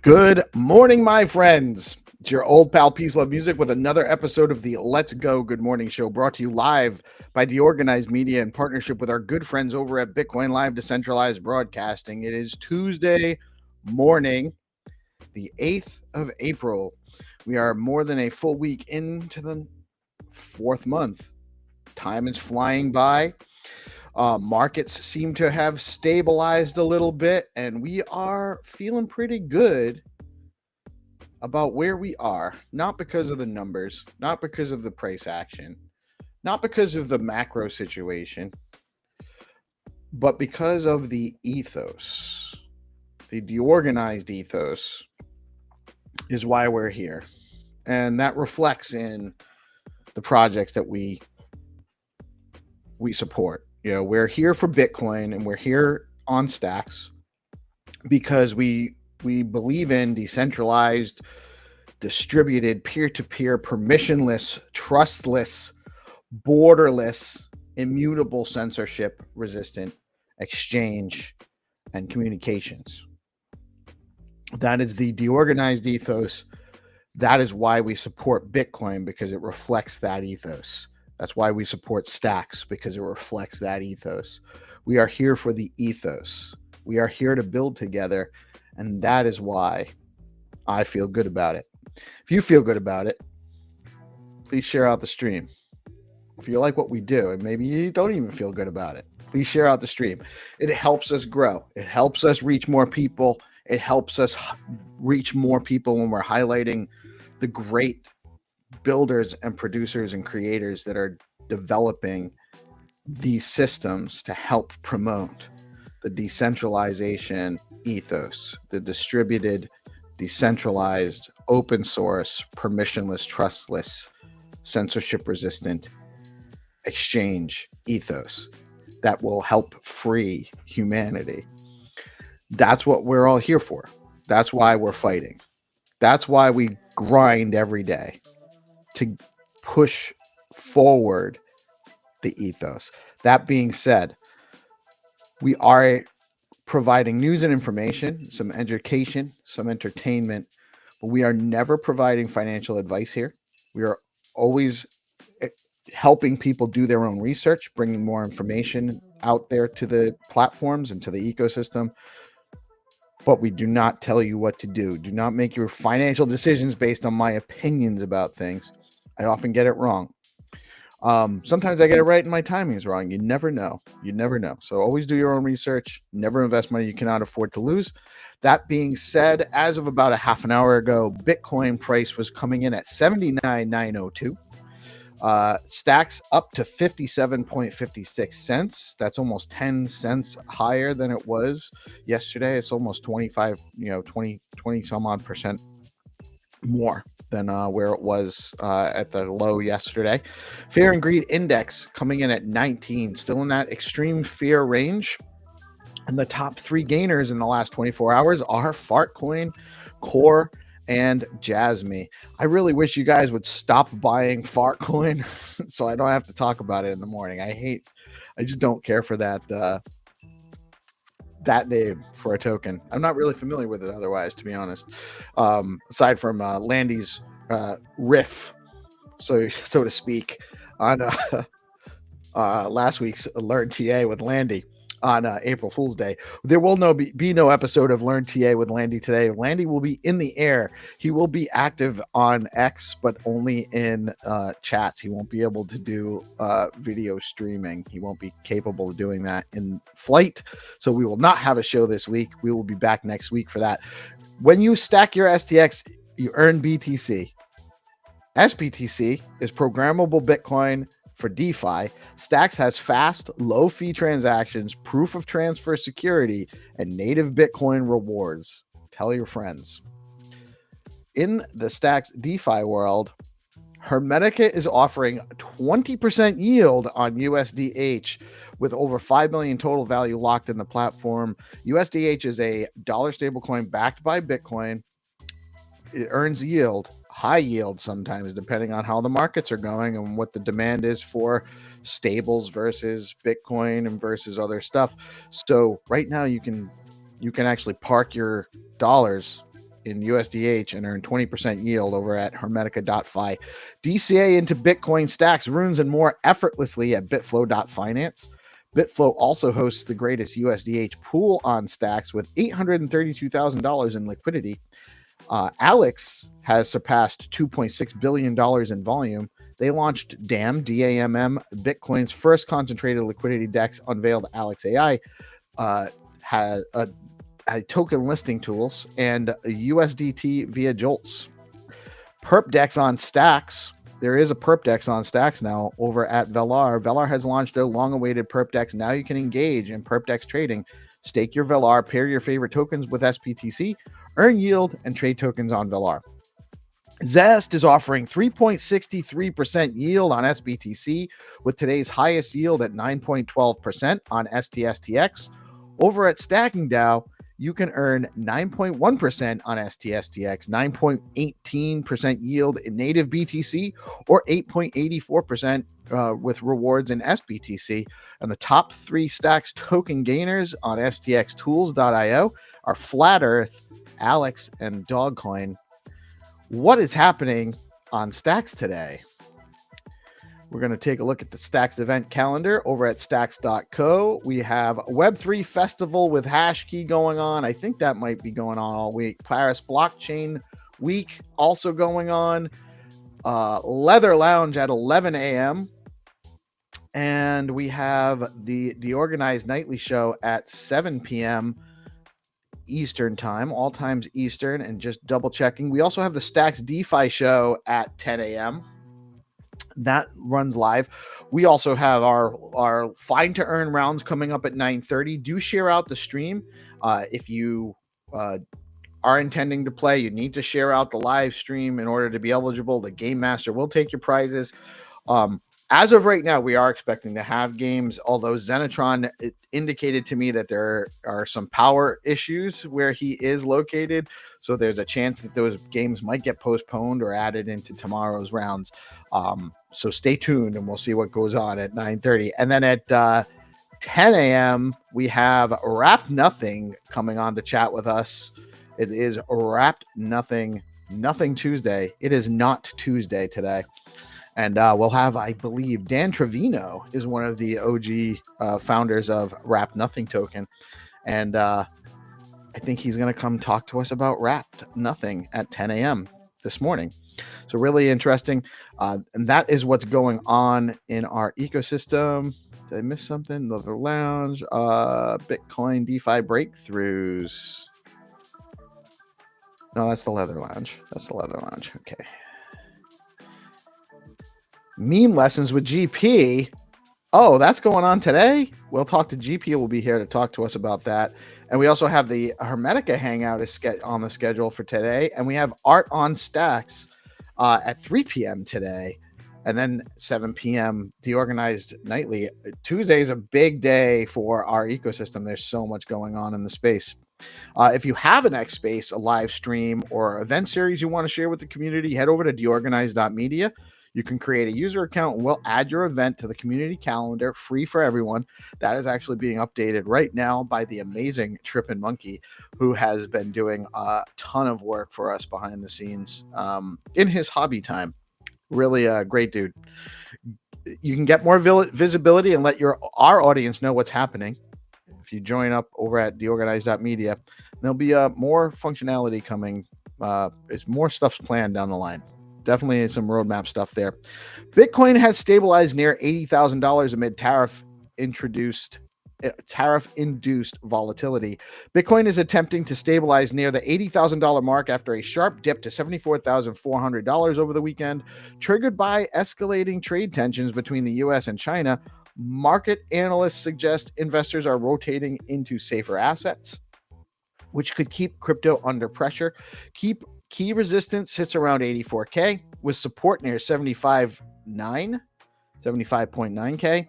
Good morning, my friends. It's your old pal PeaceLoveMusic with another episode of the Let's Go Good Morning Show, brought to you live by DeOrganized Media in partnership with our good friends over at BitcoinLive Decentralized Broadcasting. It is Tuesday morning, the 8th of April. We are more than a full week into the fourth month. Time is flying by. Markets seem to have stabilized a little bit, and we are feeling pretty good about where we are, not because of the numbers, not because of the price action, not because of the macro situation, but because of the ethos. The deorganized ethos is why we're here. And that reflects in the projects that we support. You know, we're here for Bitcoin and we're here on Stacks because we believe in decentralized, distributed, peer-to-peer, permissionless, trustless, borderless, immutable, censorship resistant exchange and communications. That is the DeOrganized ethos. That is why we support Bitcoin, because it reflects that ethos. That's why we support Stacks, because it reflects that ethos. We are here for the ethos. We are here to build together, and that is why I feel good about it. If you feel good about it, please share out the stream. If you like what we do, and maybe you don't even feel good about it, please share out the stream. It helps us grow. It helps us reach more people. It helps us reach more people when we're highlighting the great builders and producers and creators that are developing these systems to help promote the decentralization ethos, the distributed, decentralized, open source, permissionless, trustless, censorship resistant exchange ethos that will help free humanity. That's what we're all here for. That's why we're fighting. That's why we grind every day to push forward the ethos. That being said, we are providing news and information, some education, some entertainment, but we are never providing financial advice here. We are always helping people do their own research, bringing more information out there to the platforms and to the ecosystem. But we do not tell you what to do. Do not make your financial decisions based on my opinions about things. I often get it wrong. Sometimes I get it right and my timing is wrong. You never know. You never know. So always do your own research. Never invest money you cannot afford to lose. That being said, as of about a half an hour ago, Bitcoin price was coming in at 79,902. Stacks up to 57.56 cents. That's almost 10 cents higher than it was yesterday. It's almost 25, 20 some odd percent more than where it was at the low yesterday. Fear and Greed Index coming in at 19, still in that extreme fear range. And the top three gainers in the last 24 hours are Fartcoin, Core, and Jasmy. I really wish you guys would stop buying Fartcoin so I don't have to talk about it in the morning. I just don't care for that name for a token. I'm not really familiar with it otherwise, to be honest. Aside from Landy's riff, so to speak, on last week's Learn TA with Landy on April Fool's Day. There will be no episode of Learn TA with Landy today. Landy will be in the air. He will be active on X, but only in chats. He won't be able to do video streaming. He won't be capable of doing that in flight. So we will not have a show this week. We will be back next week for that. When you stack your STX, you earn BTC. SBTC is programmable Bitcoin for DeFi. Stacks has fast, low-fee transactions, proof of transfer security, and native Bitcoin rewards. Tell your friends. In the Stacks DeFi world, Hermetica is offering 20% yield on USDH with over 5 million total value locked in the platform. USDH is a dollar stablecoin backed by Bitcoin. It earns yield, high yield sometimes, depending on how the markets are going and what the demand is for stables versus Bitcoin and versus other stuff. So right now you can actually park your dollars in USDH and earn 20% yield over at hermetica.fi. DCA into Bitcoin stacks, runes, and more effortlessly at bitflow.finance. Bitflow also hosts the greatest USDH pool on Stacks with $832,000 in liquidity. Alex has surpassed $2.6 billion in volume. They launched DAM, DAMM, Bitcoin's first concentrated liquidity DEX, unveiled Alex AI, has a token listing tools, and USDT via Jolts. Perp DEX on Stacks. There is a Perp DEX on Stacks now over at Velar. Velar has launched a long-awaited Perp DEX. Now you can engage in Perp DEX trading. Stake your Velar, pair your favorite tokens with SPTC, earn yield, and trade tokens on Velar. Zest is offering 3.63% yield on SBTC with today's highest yield at 9.12% on STSTX. Over at StackingDAO, you can earn 9.1% on STSTX, 9.18% yield in native BTC, or 8.84% with rewards in SBTC. And the top three Stacks token gainers on stxtools.io are Flat Earth, Alex and Dogcoin. What is happening on Stacks today? We're going to take a look at the Stacks event calendar over at stacks.co. We have a Web3 festival with Hashkey going on. I think that might be going on all week. Paris Blockchain Week also going on. Leather Lounge at 11 a.m. And we have the DeOrganized nightly show at 7 p.m. Eastern time, all times Eastern, and just double checking. We also have the Stacks DeFi show at 10 a.m. That runs live. We also have our Find2Earn rounds coming up at 9:30. Do share out the stream. If you are intending to play, you need to share out the live stream in order to be eligible. The Game Master will take your prizes. As of right now, we are expecting to have games, although Xenitron indicated to me that there are some power issues where he is located. So there's a chance that those games might get postponed or added into tomorrow's rounds. So stay tuned and we'll see what goes on at 9:30. And then at 10 a.m., we have Wrapped Nothing coming on to chat with us. It is Wrapped Nothing Tuesday. It is not Tuesday today. And we'll have, I believe, Dan Trevino is one of the OG founders of Wrapped Nothing Token. And I think he's going to come talk to us about Wrapped Nothing at 10 a.m. this morning. So really interesting. And that is what's going on in our ecosystem. Did I miss something? Leather Lounge, Bitcoin, DeFi breakthroughs. No, that's the Leather Lounge. Okay. Meme lessons with GP. Oh, that's going on today. We'll talk to GP. Will be here to talk to us about that. And we also have the Hermetica hangout on the schedule for today. And we have Art on Stacks at 3 p.m. today. And then 7 p.m. DeOrganized nightly. Tuesday is a big day for our ecosystem. There's so much going on in the space. If you have an X Space, a live stream, or event series you want to share with the community, head over to deorganized.media. You can create a user account and we'll add your event to the community calendar, free for everyone. That is actually being updated right now by the amazing Trippin' Monkey, who has been doing a ton of work for us behind the scenes in his hobby time. Really a great dude. You can get more visibility and let our audience know what's happening. If you join up over at deorganized.media, there'll be more functionality coming. It's more stuff's planned down the line. Definitely some roadmap stuff there. Bitcoin has stabilized near $80,000 amid tariff-induced volatility. Bitcoin is attempting to stabilize near the $80,000 mark after a sharp dip to $74,400 over the weekend, triggered by escalating trade tensions between the U.S. and China. Market analysts suggest investors are rotating into safer assets, which could keep crypto under pressure. Key resistance sits around 84K, with support near 75.9K.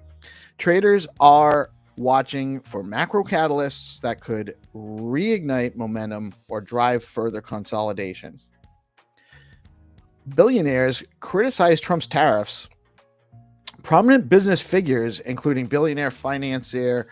Traders are watching for macro catalysts that could reignite momentum or drive further consolidation. Billionaires criticize Trump's tariffs. Prominent business figures, including billionaire financier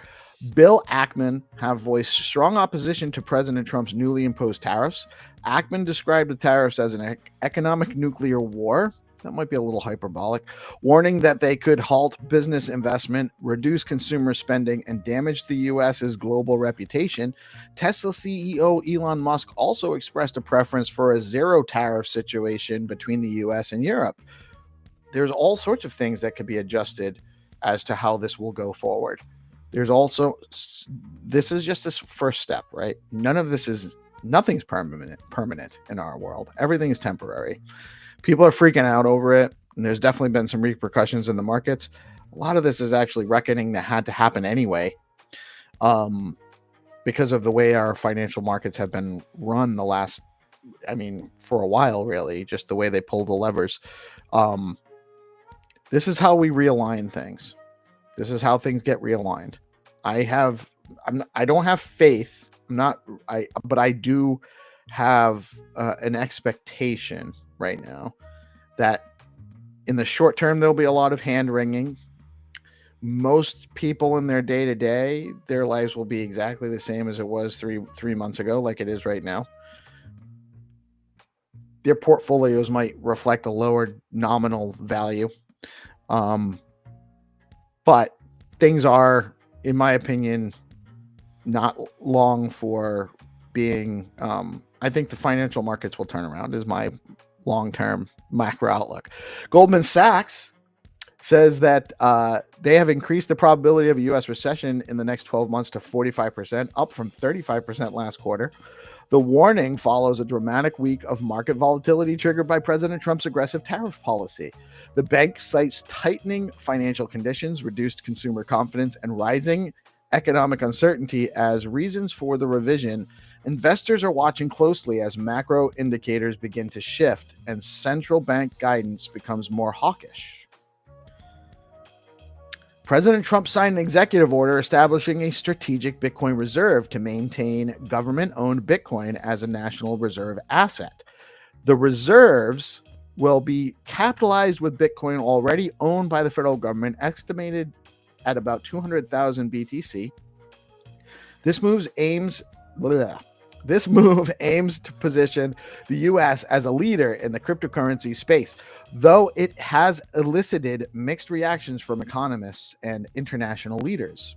Bill Ackman, have voiced strong opposition to President Trump's newly imposed tariffs. Ackman described the tariffs as an economic nuclear war. That might be a little hyperbolic, warning that they could halt business investment, reduce consumer spending, and damage the U.S.'s global reputation. Tesla CEO Elon Musk also expressed a preference for a zero tariff situation between the U.S. and Europe. There's all sorts of things that could be adjusted as to how this will go forward. There's also, this is just this first step, right? Nothing's permanent in our world. Everything is temporary. People are freaking out over it, and there's definitely been some repercussions in the markets. A lot of this is actually reckoning that had to happen anyway, because of the way our financial markets have been run for a while, really, just the way they pull the levers. This is how we realign things. This is how things get realigned. I don't have faith. But I do have an expectation right now that in the short term, there'll be a lot of hand wringing, most people in their day-to-day, their lives will be exactly the same as it was three months ago, like it is right now. Their portfolios might reflect a lower nominal value. But things are, in my opinion, not long for being, I think the financial markets will turn around is my long-term macro outlook. Goldman Sachs says that they have increased the probability of a U.S. recession in the next 12 months to 45%, up from 35% last quarter. The warning follows a dramatic week of market volatility triggered by President Trump's aggressive tariff policy. The bank cites tightening financial conditions, reduced consumer confidence, and rising economic uncertainty as reasons for the revision. Investors are watching closely as macro indicators begin to shift and central bank guidance becomes more hawkish. President Trump signed an executive order establishing a strategic Bitcoin reserve to maintain government-owned Bitcoin as a national reserve asset. The reserves will be capitalized with Bitcoin already owned by the federal government, estimated at about 200,000 BTC. This move aims to position the U.S. as a leader in the cryptocurrency space, though it has elicited mixed reactions from economists and international leaders.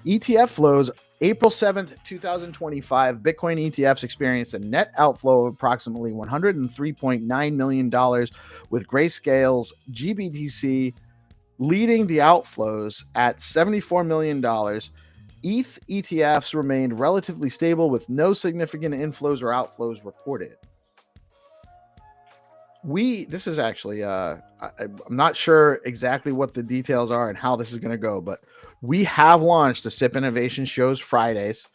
ETF flows. April 7th, 2025, Bitcoin ETFs experienced a net outflow of approximately $103.9 million, with Grayscale's GBTC leading the outflows at $74 million. ETH ETFs remained relatively stable with no significant inflows or outflows reported. This is actually, I'm not sure exactly what the details are and how this is going to go, but we have launched the SIP Innovation Shows Fridays.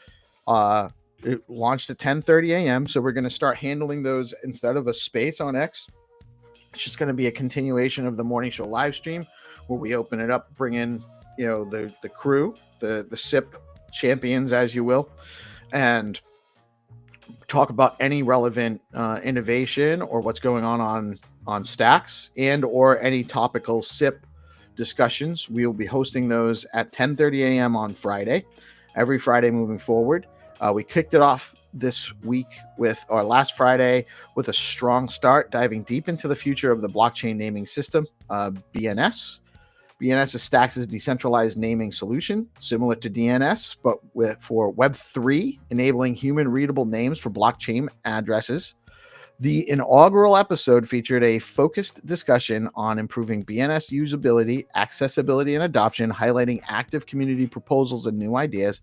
It launched at 10:30 a.m. So we're going to start handling those instead of a space on X. It's just going to be a continuation of the morning show live stream where we open it up, bring in, the crew, the SIP champions, as you will, and talk about any relevant innovation or what's going on Stacks and or any topical SIP discussions. We will be hosting those at 10:30 a.m. on Friday, every Friday moving forward. We kicked it off this week last Friday with a strong start, diving deep into the future of the blockchain naming system, BNS. BNS is Stacks' decentralized naming solution, similar to DNS, but for Web3, enabling human-readable names for blockchain addresses. The inaugural episode featured a focused discussion on improving BNS usability, accessibility, and adoption, highlighting active community proposals and new ideas.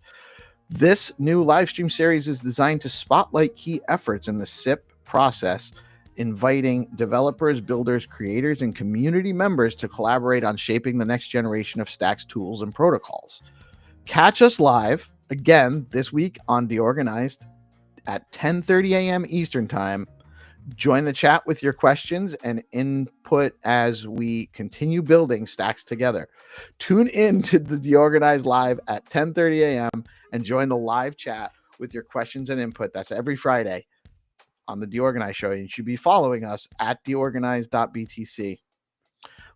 This new live stream series is designed to spotlight key efforts in the SIP process, inviting developers, builders, creators, and community members to collaborate on shaping the next generation of Stacks tools and protocols. Catch us live again this week on DeOrganized at 10:30 a.m. Eastern Time. Join the chat with your questions and input as we continue building Stacks together. Tune in to the DeOrganized live at 10:30 a.m. and join the live chat with your questions and input. That's every Friday on the DeOrganized show. You should be following us at deorganized.btc.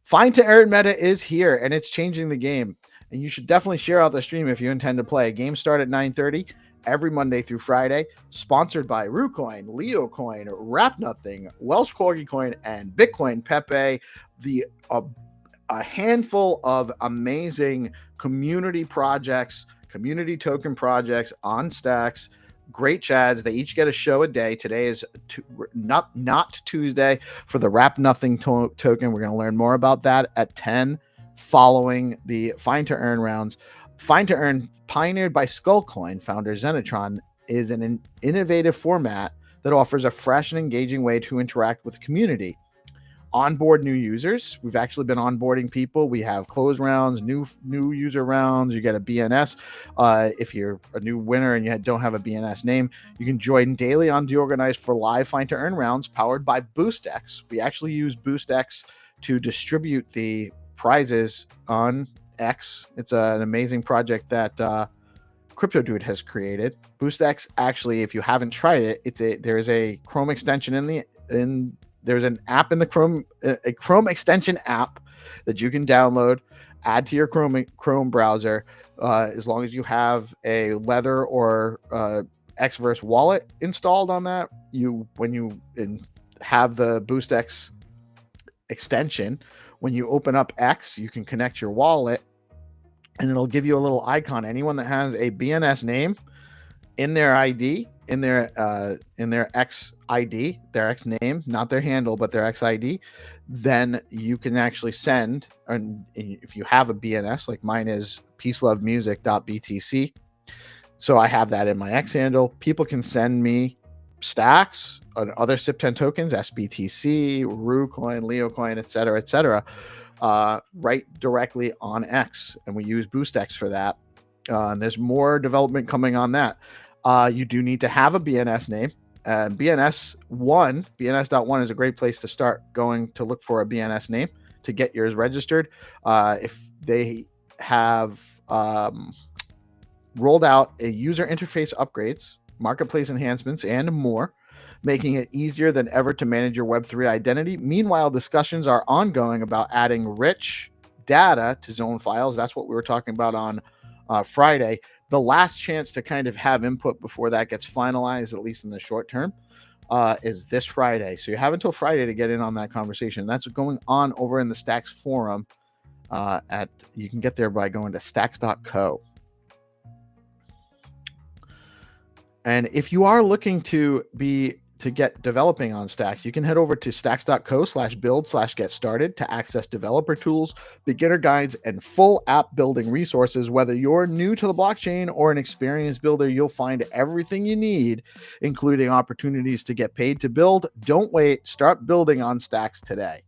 Find2Earn meta is here and it's changing the game. And you should definitely share out the stream if you intend to play. Games start at 9:30 every Monday through Friday. Sponsored by RuCoin, LeoCoin, WrapNothing, Welsh Corgi Coin, and Bitcoin Pepe. A handful of amazing community projects, community token projects on Stacks. Great chads. They each get a show a day. Today is not Tuesday for the WrapNothing token. We're going to learn more about that at 10 following the Find2Earn rounds. Find2Earn, pioneered by Skullcoin founder Xenitron, is an innovative format that offers a fresh and engaging way to interact with the community. Onboard new users. We've actually been onboarding people. We have closed rounds, new user rounds. You get a BNS. If you're a new winner and you don't have a BNS name, you can join daily on DeOrganized for live Find2Earn rounds powered by BoostX. We actually use BoostX to distribute the prizes on X. It's an amazing project that Crypto Dude has created. BoostX, actually, if you haven't tried it, there is a Chrome extension there's an app in the Chrome, a Chrome extension app that you can download, add to your Chrome browser. As long as you have a Lether or Xverse wallet installed on that, when you have the BoostX extension, when you open up X, you can connect your wallet, and it'll give you a little icon. Anyone that has a BNS name in their ID, in their X ID, their X name, not their handle, but their X ID, then you can actually send. And if you have a BNS, like mine is PeaceLoveMusic.btc, so I have that in my X handle. People can send me stacks on other SIP10 tokens, SBTC, RuCoin, LeoCoin, etc., right directly on X, and we use BoostX for that. And there's more development coming on that. You do need to have a BNS name, and BNS.1 is a great place to start going to look for a BNS name to get yours registered. If they have rolled out a user interface upgrades, marketplace enhancements, and more, making it easier than ever to manage your Web3 identity. Meanwhile, discussions are ongoing about adding rich data to zone files. That's what we were talking about on Friday. The last chance to kind of have input before that gets finalized, at least in the short term, is this Friday. So you have until Friday to get in on that conversation. That's going on over in the Stacks forum. You can get there by going to stacks.co. And if you are looking to get developing on Stacks, you can head over to stacks.co/build/get started to access developer tools, beginner guides, and full app building resources. Whether you're new to the blockchain or an experienced builder, you'll find everything you need, including opportunities to get paid to build. Don't wait. Start building on Stacks today.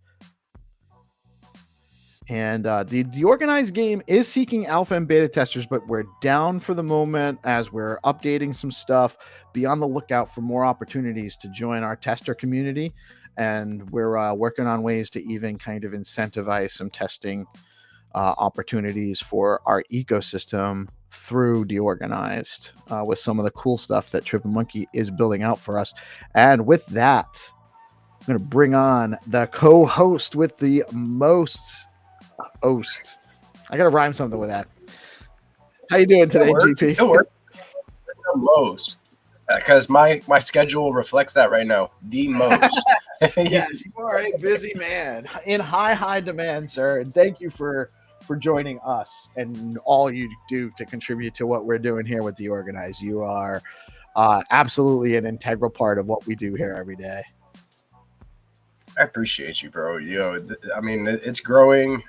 And the DeOrganized game is seeking alpha and beta testers, but we're down for the moment as we're updating some stuff. Be on the lookout for more opportunities to join our tester community. And we're working on ways to even kind of incentivize some testing opportunities for our ecosystem through DeOrganized with some of the cool stuff that Triple Monkey is building out for us. And with that, I'm going to bring on the co-host with the most... Host. I gotta rhyme something with that. How you doing today, GP? It works. The most, because my schedule reflects that right now. The most. Yes, you are a busy man in high demand, sir. And thank you for joining us and all you do to contribute to what we're doing here with DeOrganized. You are absolutely an integral part of what we do here every day. I appreciate you, bro. I mean, it's growing.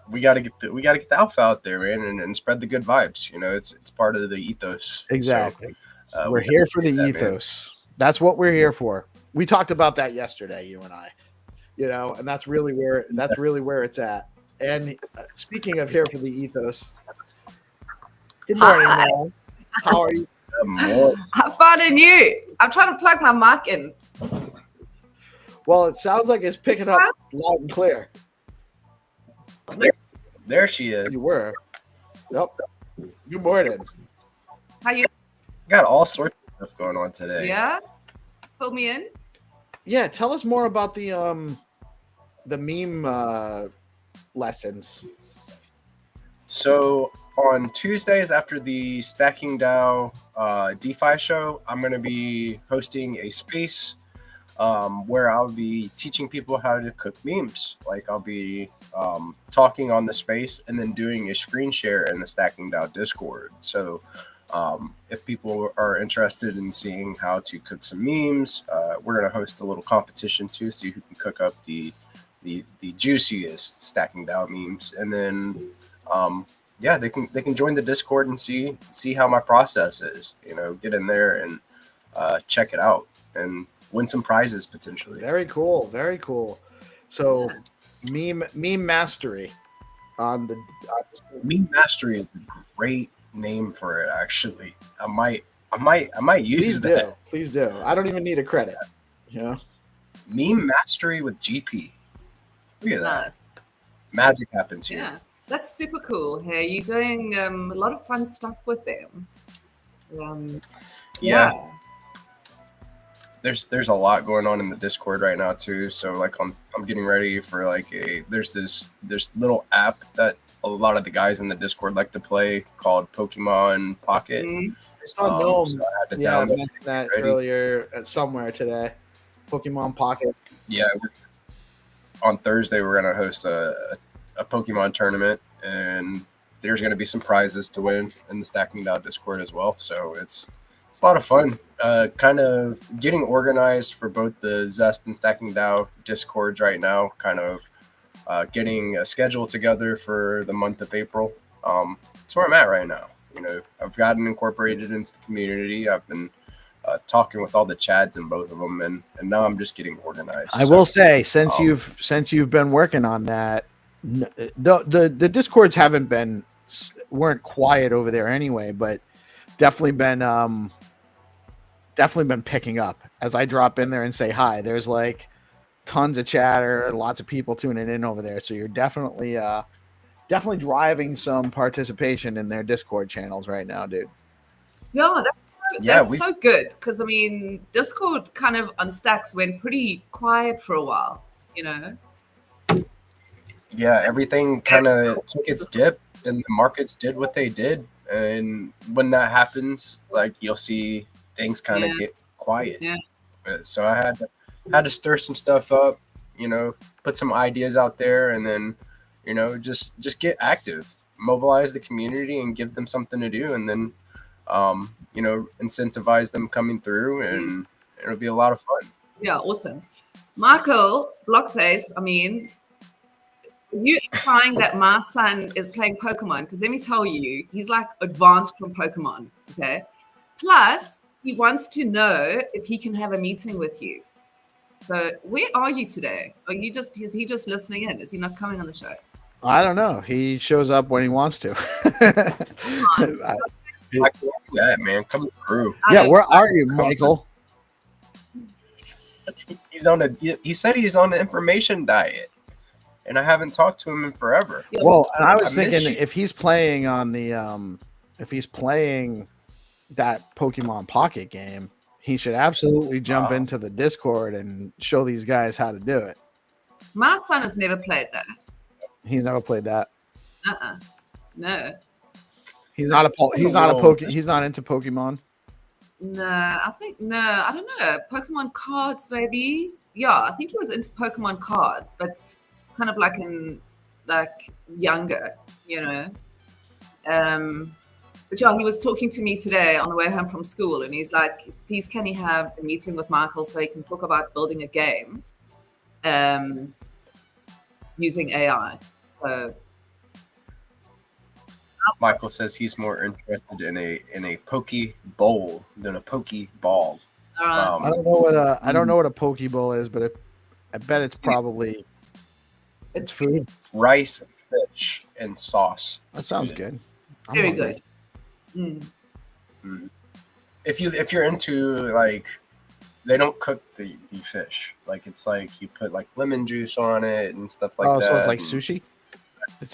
We gotta get the alpha out there, man, and spread the good vibes. It's part of the ethos. Exactly. So, we're here for the ethos. Man. That's what we're here for. We talked about that yesterday, you and I. And that's really where it's at. And speaking of here for the ethos, good morning, man. How are you? I'm finding you. I'm trying to plug my mic in. Well, it sounds like it's picking up loud and clear. There she is. You were. Yep. Good morning. How you? Got all sorts of stuff going on today. Yeah. Fill me in. Yeah. Tell us more about the meme lessons. So on Tuesdays after the StackingDAO DeFi show, I'm going to be hosting a space where I'll be teaching people how to cook memes. Like I'll be talking on the space and then doing a screen share in the StackingDAO Discord. So if people are interested in seeing how to cook some memes, we're going to host a little competition too, see who can cook up the juiciest StackingDAO memes. And then they can join the Discord and see how my process is. Get in there and check it out and win some prizes potentially. Very cool. Very cool. So meme mastery on the meme mastery is a great name for it. Actually, I might use that. Please do. I don't even need a credit. Meme mastery with GP. Look at that. Nice. Magic happens here. Yeah, that's super cool. Hey, you're doing a lot of fun stuff with them. Yeah. There's a lot going on in the Discord right now too. So like I'm getting ready for there's this little app that a lot of the guys in the Discord like to play called Pokemon Pocket. Mm. I saw Gnome. So I had to Yeah, I download mentioned it that ready. earlier somewhere today. Pokemon Pocket. Yeah, on Thursday we're gonna host a Pokemon tournament, and there's gonna be some prizes to win in the StackingDAO Discord as well. So it's a lot of fun. Kind of getting organized for both the Zest and StackingDAO Discords right now. Kind of getting a schedule together for the month of April. That's where I'm at right now. You know, I've gotten incorporated into the community. I've been talking with all the chads in both of them, and now I'm just getting organized. I will say, since you've been working on that, the Discords weren't quiet over there anyway, but definitely been picking up as I drop in there and say hi. There's like tons of chatter, lots of people tuning in over there, so you're definitely driving some participation in their Discord channels right now, dude. Yeah, that's so good, because I mean, Discord kind of on Stacks went pretty quiet for a while, you know. Yeah, everything kind of took its dip, and the markets did what they did, and when that happens, like you'll see things kind of get quiet. Yeah. So I had to stir some stuff up, you know, put some ideas out there, and then, you know, just get active, mobilize the community, and give them something to do, and then, you know, incentivize them coming through, and it'll be a lot of fun. Yeah, awesome. Michael Blockface, I mean, you implying that my son is playing Pokemon, because let me tell you, he's like advanced from Pokemon. Okay, plus he wants to know if he can have a meeting with you. So where are you today? Is he just listening in? Is he not coming on the show? I don't know. He shows up when he wants to. Yeah, man, come through. Yeah, where are you, Michael? He said he's on the information diet, and I haven't talked to him in forever. Well, and I was thinking if he's playing on the if he's playing that Pokemon Pocket game, he should absolutely jump into the Discord and show these guys how to do it. My son has never played that. He's never played that. No. He's not into Pokemon. No, I don't know. Pokemon cards, maybe. Yeah, I think he was into Pokemon cards, but kind of like younger, you know. But yeah, he was talking to me today on the way home from school, and he's like, please can he have a meeting with Michael so he can talk about building a game using AI. So Michael says he's more interested in a Pokeball than a Pokeball. I don't know what a Pokeball is, but I bet it's probably it's food, rice, fish, and sauce. That sounds good. Very good. If you're into, like, they don't cook the fish, like it's like you put like lemon juice on it and stuff like that. Oh, so it's like sushi. It's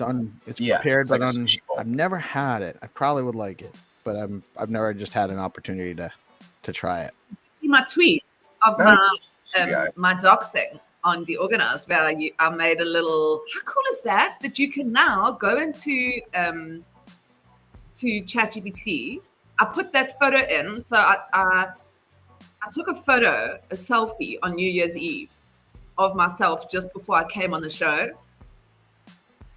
prepared, like but I've never had it. I probably would like it, but I've never just had an opportunity to try it. See my tweet of my doxing on DeOrganized, where I made a little. How cool is that? That you can now go into to ChatGPT. I put that photo in, so I took a photo, a selfie on New Year's Eve of myself just before I came on the show.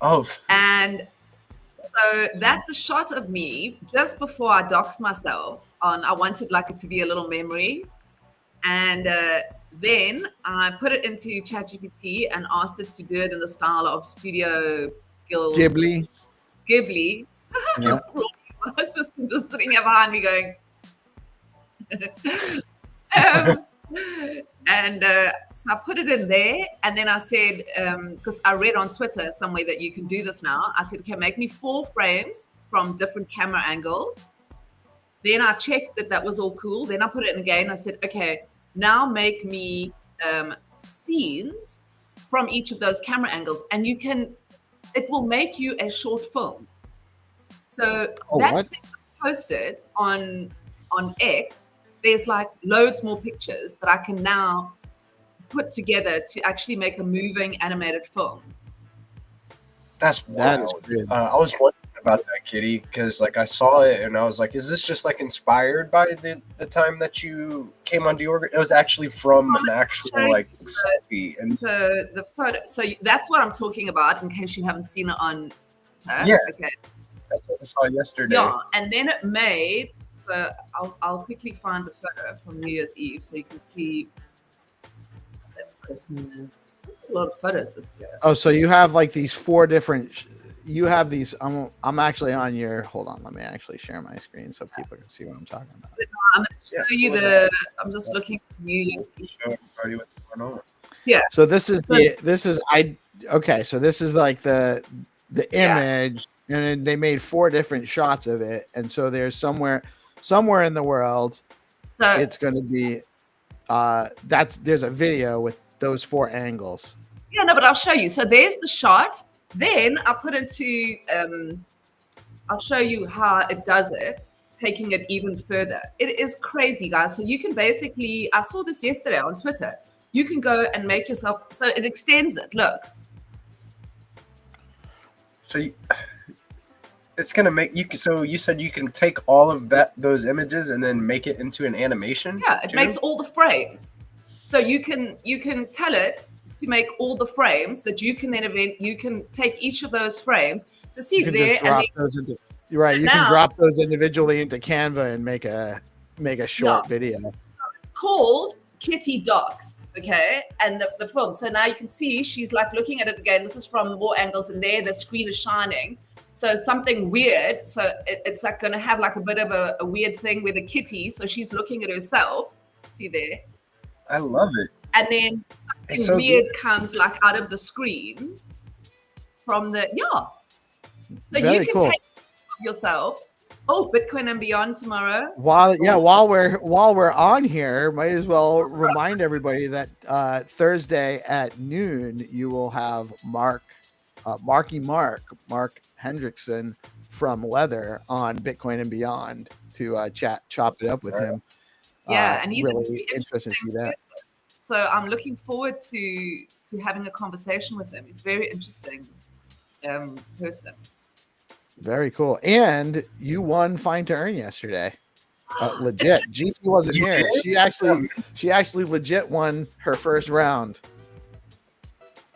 Oh. And so that's a shot of me just before I doxed myself on. I wanted like it to be a little memory. And then I put it into ChatGPT and asked it to do it in the style of Studio Ghibli. Yeah. My assistant is sitting here behind me going. So I put it in there, and then I said, because I read on Twitter somewhere that you can do this now. I said, okay, make me 4 frames from different camera angles. Then I checked that was all cool. Then I put it in again. I said, okay, now make me scenes from each of those camera angles, and it will make you a short film. So that thing I posted on X, there's like loads more pictures that I can now put together to actually make a moving animated film. That's That is wild. crazy. I was wondering about that, Kitty, because like I saw it and I was like, is this just like inspired by the time that you came on DeOrganized? It was actually from an actual like selfie. And So the photo. So that's what I'm talking about. In case you haven't seen it on. Yeah. Okay. That's what I saw yesterday. Yeah, and then it made. So I'll quickly find the photo from New Year's Eve so you can see. That's Christmas. There's a lot of photos this year. Oh, so you have like these 4 different. You have these. I'm actually on your. Hold on, let me actually share my screen so people can see what I'm talking about. I'm going to show you the. I'm just looking for New Year's Eve. Show everybody what's going on. Yeah. So this is okay. So this is like the image, and then they made 4 different shots of it, and so there's somewhere in the world, So it's going to be there's a video with those 4 angles. yeah, no, but I'll show you. So there's the shot. Then I'll put into. I'll show you how it does it, taking it even further. It is crazy, guys. So you can basically. I saw this yesterday on Twitter. You can go and make yourself. So it extends it. Look. So it's gonna make you. So you said you can take all of those images and then make it into an animation. Yeah, it too? makes all the frames. So you can tell it to make all the frames that you can then you can take each of those frames to see You can there just drop and those into. You're right. and You can now- drop those individually into Canva and make a short video. it's called Kitty Docs, okay? And the film. So now you can see she's like looking at it again. This is from more angles, and there the screen is shining. So something weird. So it's like going to have like a bit of a weird thing with a kitty. So she's looking at herself. See there? I love it. And then It's something so weird comes like out of the screen from the So Very you can cool. take yourself. Oh, Bitcoin and Beyond tomorrow. While we're on here, might as well remind everybody that Thursday at noon you will have Mark Hendrickson from Leather on Bitcoin and Beyond to chop it up with him. Yeah, and he's really interested to see that. So I'm looking forward to having a conversation with him. He's a very interesting person. Very cool. And you won Find2Earn yesterday. Legit. GP wasn't You here. did? She actually legit won her first round.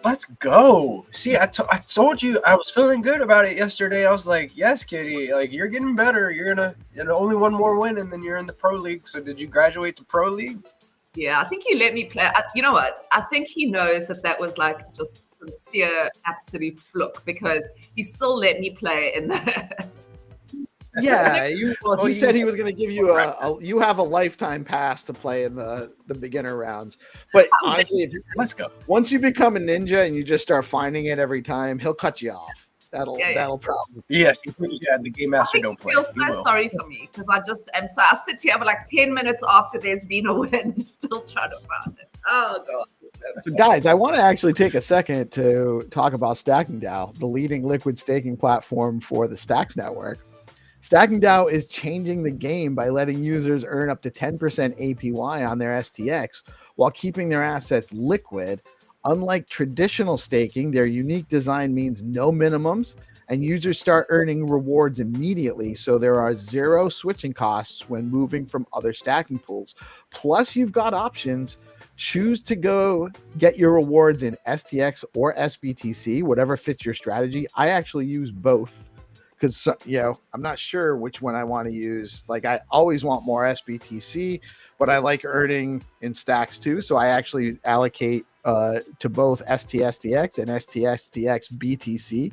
Let's go. See, I told you I was feeling good about it yesterday. I was like, yes, Kitty, like you're getting better. You're gonna only one more win and then you're in the pro league. So did you graduate to pro league? Yeah, I think he let me play. You know what? I think he knows that was like just sincere, absolute fluke because he still let me play in there. Yeah, he said he was going to give you you have a lifetime pass to play in the beginner rounds. But honestly, Let's go. Once you become a ninja and you just start finding it every time, he'll cut you off. That'll probably. Yes, yeah. The game master don't play. I feel so sorry for me because I just am. So I sit here for like 10 minutes after there's been a win, still trying to find it. Oh god. So guys, I want to actually take a second to talk about StackingDAO, the leading liquid staking platform for the Stacks network. StackingDAO is changing the game by letting users earn up to 10% APY on their STX while keeping their assets liquid. Unlike traditional staking, their unique design means no minimums, and users start earning rewards immediately, so there are 0 switching costs when moving from other stacking pools. Plus, you've got options. Choose to go get your rewards in STX or SBTC, whatever fits your strategy. I actually use both because I'm not sure which one I want to use. Like I always want more SBTC, but I like earning in stacks too. So I actually allocate to both STSTX and STSTX BTC.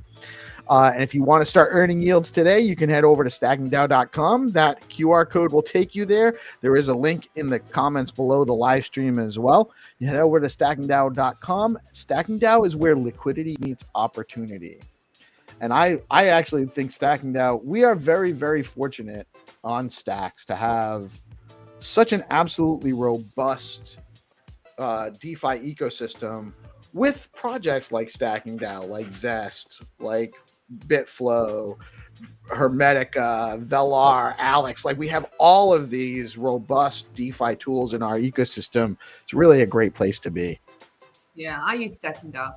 And if you want to start earning yields today, you can head over to StackingDAO.com. That QR code will take you there. There is a link in the comments below the live stream as well. You head over to StackingDAO.com. StackingDAO is where liquidity meets opportunity. And I actually think StackingDAO, we are very, very fortunate on Stacks to have such an absolutely robust DeFi ecosystem with projects like StackingDAO, like Zest, like Bitflow, Hermetica, Velar, Alex. Like we have all of these robust DeFi tools in our ecosystem. It's really a great place to be. Yeah, I use StackingDAO.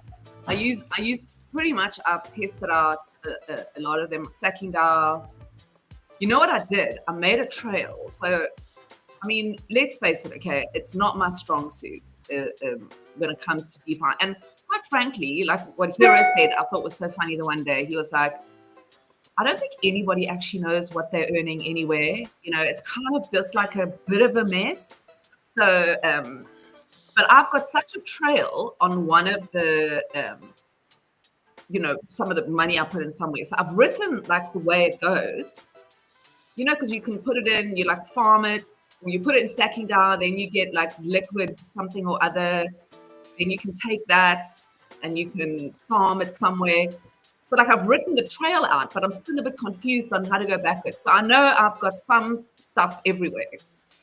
I use pretty much I've tested out a lot of them. StackingDAO. You know what I did? I made a trail. So, I mean, let's face it, okay, it's not my strong suit when it comes to DeFi. And quite frankly, like what Hero said, I thought was so funny the one day. He was like, I don't think anybody actually knows what they're earning anyway. You know, it's kind of just like a bit of a mess. So, but I've got such a trail on one of the, you know, some of the money I put in somewhere. So I've written like the way it goes, you know, because you can put it in, you like farm it, you put it in StackingDAO, then you get like liquid something or other. Then you can take that and you can farm it somewhere. So like I've written the trail out, but I'm still a bit confused on how to go backwards. So I know I've got some stuff everywhere.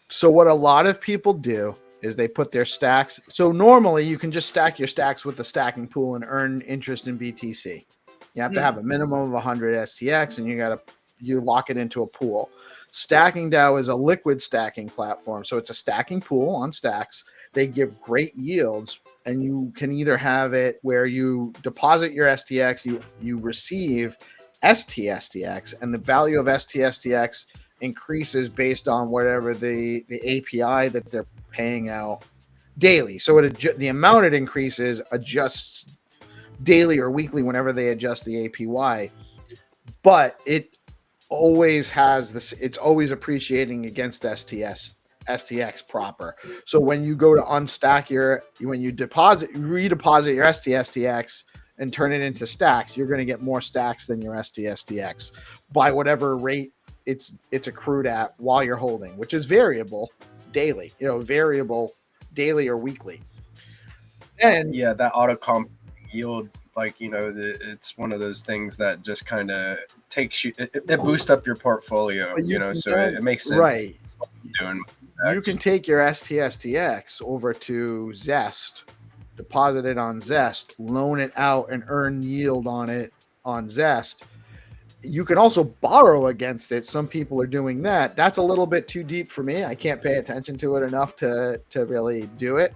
So what a lot of people do is they put their stacks. So normally you can just stack your stacks with the stacking pool and earn interest in BTC. You have to have a minimum of 100 STX and you lock it into a pool. StackingDAO is a liquid stacking platform. So it's a stacking pool on stacks. They give great yields, and you can either have it where you deposit your STX, you receive STSTX, and the value of STSTX increases based on whatever the API that they're paying out daily. So the amount it increases adjusts daily or weekly whenever they adjust the APY. But it always has this, it's always appreciating against STX proper. So when you go to unstack when you redeposit your STSTX and turn it into stacks, you're going to get more stacks than your STSTX by whatever rate it's accrued at while you're holding, which is variable daily, variable daily or weekly. And yeah, that auto comp yield, like, it's one of those things that just kind of takes you, it boosts up your portfolio, so it makes sense. Right. What you're doing. You can take your STSTX over to Zest, deposit it on Zest, loan it out, and earn yield on it on Zest. You can also borrow against it. Some people are doing that. That's a little bit too deep for me. I can't pay attention to it enough to really do it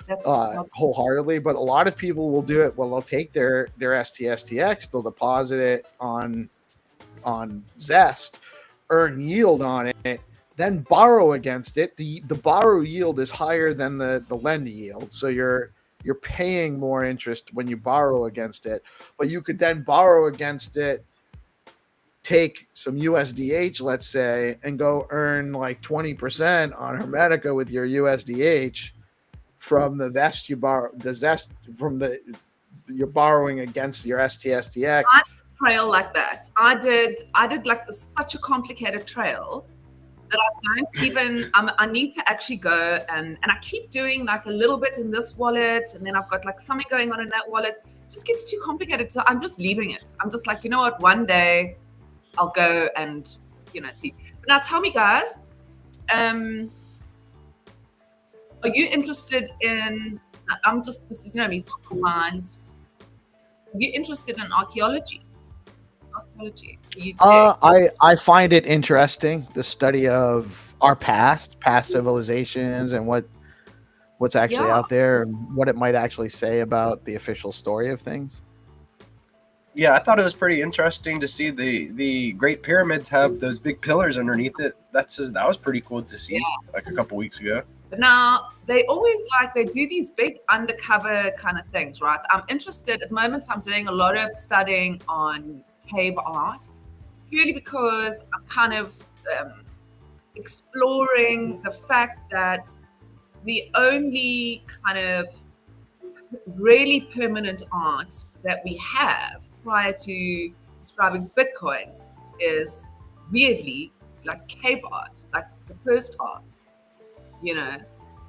wholeheartedly. But a lot of people will do it. Well, they'll take their STSTX, they'll deposit it on Zest, earn yield on it, then borrow against it. The borrow yield is higher than the lend yield. So you're paying more interest when you borrow against it. But you could then borrow against it, take some USDH, let's say, and go earn like 20% on Hermetica with your USDH from the Zest you borrow, you're borrowing against your STSTX. I trail like that. I did like such a complicated trail that I don't even, I need to actually go and I keep doing like a little bit in this wallet, and then I've got like something going on in that wallet. It just gets too complicated. So I'm just leaving it. I'm just like, you know what, one day I'll go and, see. But now tell me, guys, are you interested in, this is, me, top of mind. Are you interested in archaeology? I find it interesting, the study of our past civilizations and what's actually out there and what it might actually say about the official story of things. Yeah, I thought it was pretty interesting to see the Great Pyramids have those big pillars underneath it. That was pretty cool to see, like a couple weeks ago. But now they always they do these big undercover kind of things, right? I'm interested at the moment. I'm doing a lot of studying on cave art, purely because I'm kind of exploring the fact that the only kind of really permanent art that we have prior to describing Bitcoin is weirdly like cave art, like the first art, and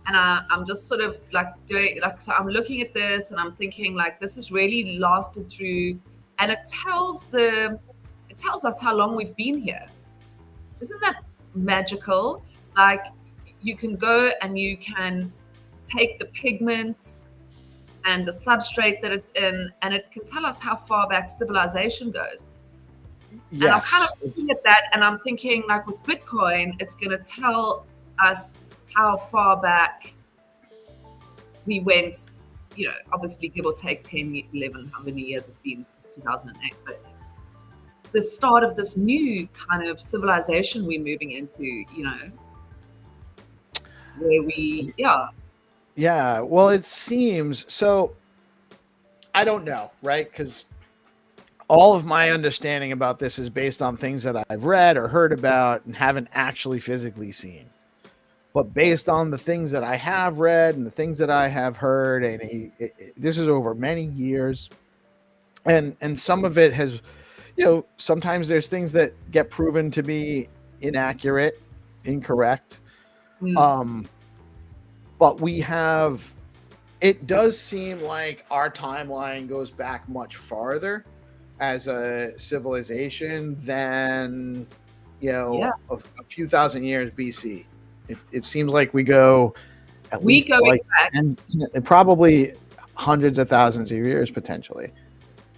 I'm just sort of like doing so I'm looking at this and I'm thinking like this has really lasted through, and it tells us how long we've been here. Isn't that magical? Like you can go and you can take the pigments and the substrate that it's in, and it can tell us how far back civilization goes. Yes. And I'm kind of looking at that and I'm thinking like with Bitcoin, it's going to tell us how far back we went, obviously give or take 10, 11, how many years it's been since 2008. But the start of this new kind of civilization we're moving into, where we, Yeah, well, it seems so. I don't know, right? Because all of my understanding about this is based on things that I've read or heard about and haven't actually physically seen. But based on the things that I have read and the things that I have heard, and this is over many years, and some of it has, sometimes there's things that get proven to be inaccurate, incorrect. But we have, it does seem like our timeline goes back much farther as a civilization than, a few thousand years BC. It seems like we go at least like back, and probably hundreds of thousands of years potentially.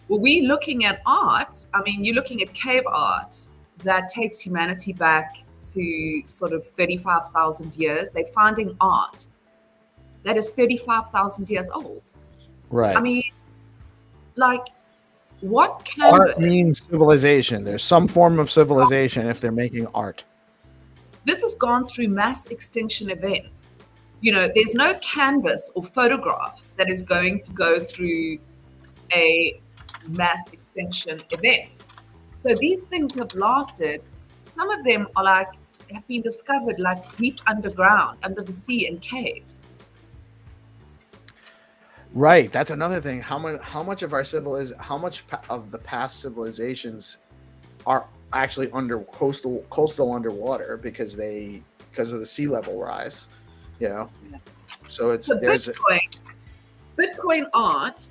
Well, we're looking at art. I mean, you're looking at cave art that takes humanity back to sort of 35,000 years. They're finding art that is 35,000 years old. Right. I mean, like, what canvas? Art means civilization. There's some form of civilization if they're making art. This has gone through mass extinction events. There's no canvas or photograph that is going to go through a mass extinction event. So these things have lasted. Some of them are have been discovered deep underground, under the sea, in caves. Right. That's another thing. How much of our how much of the past civilizations are actually under coastal underwater because of the sea level rise, So there's Bitcoin art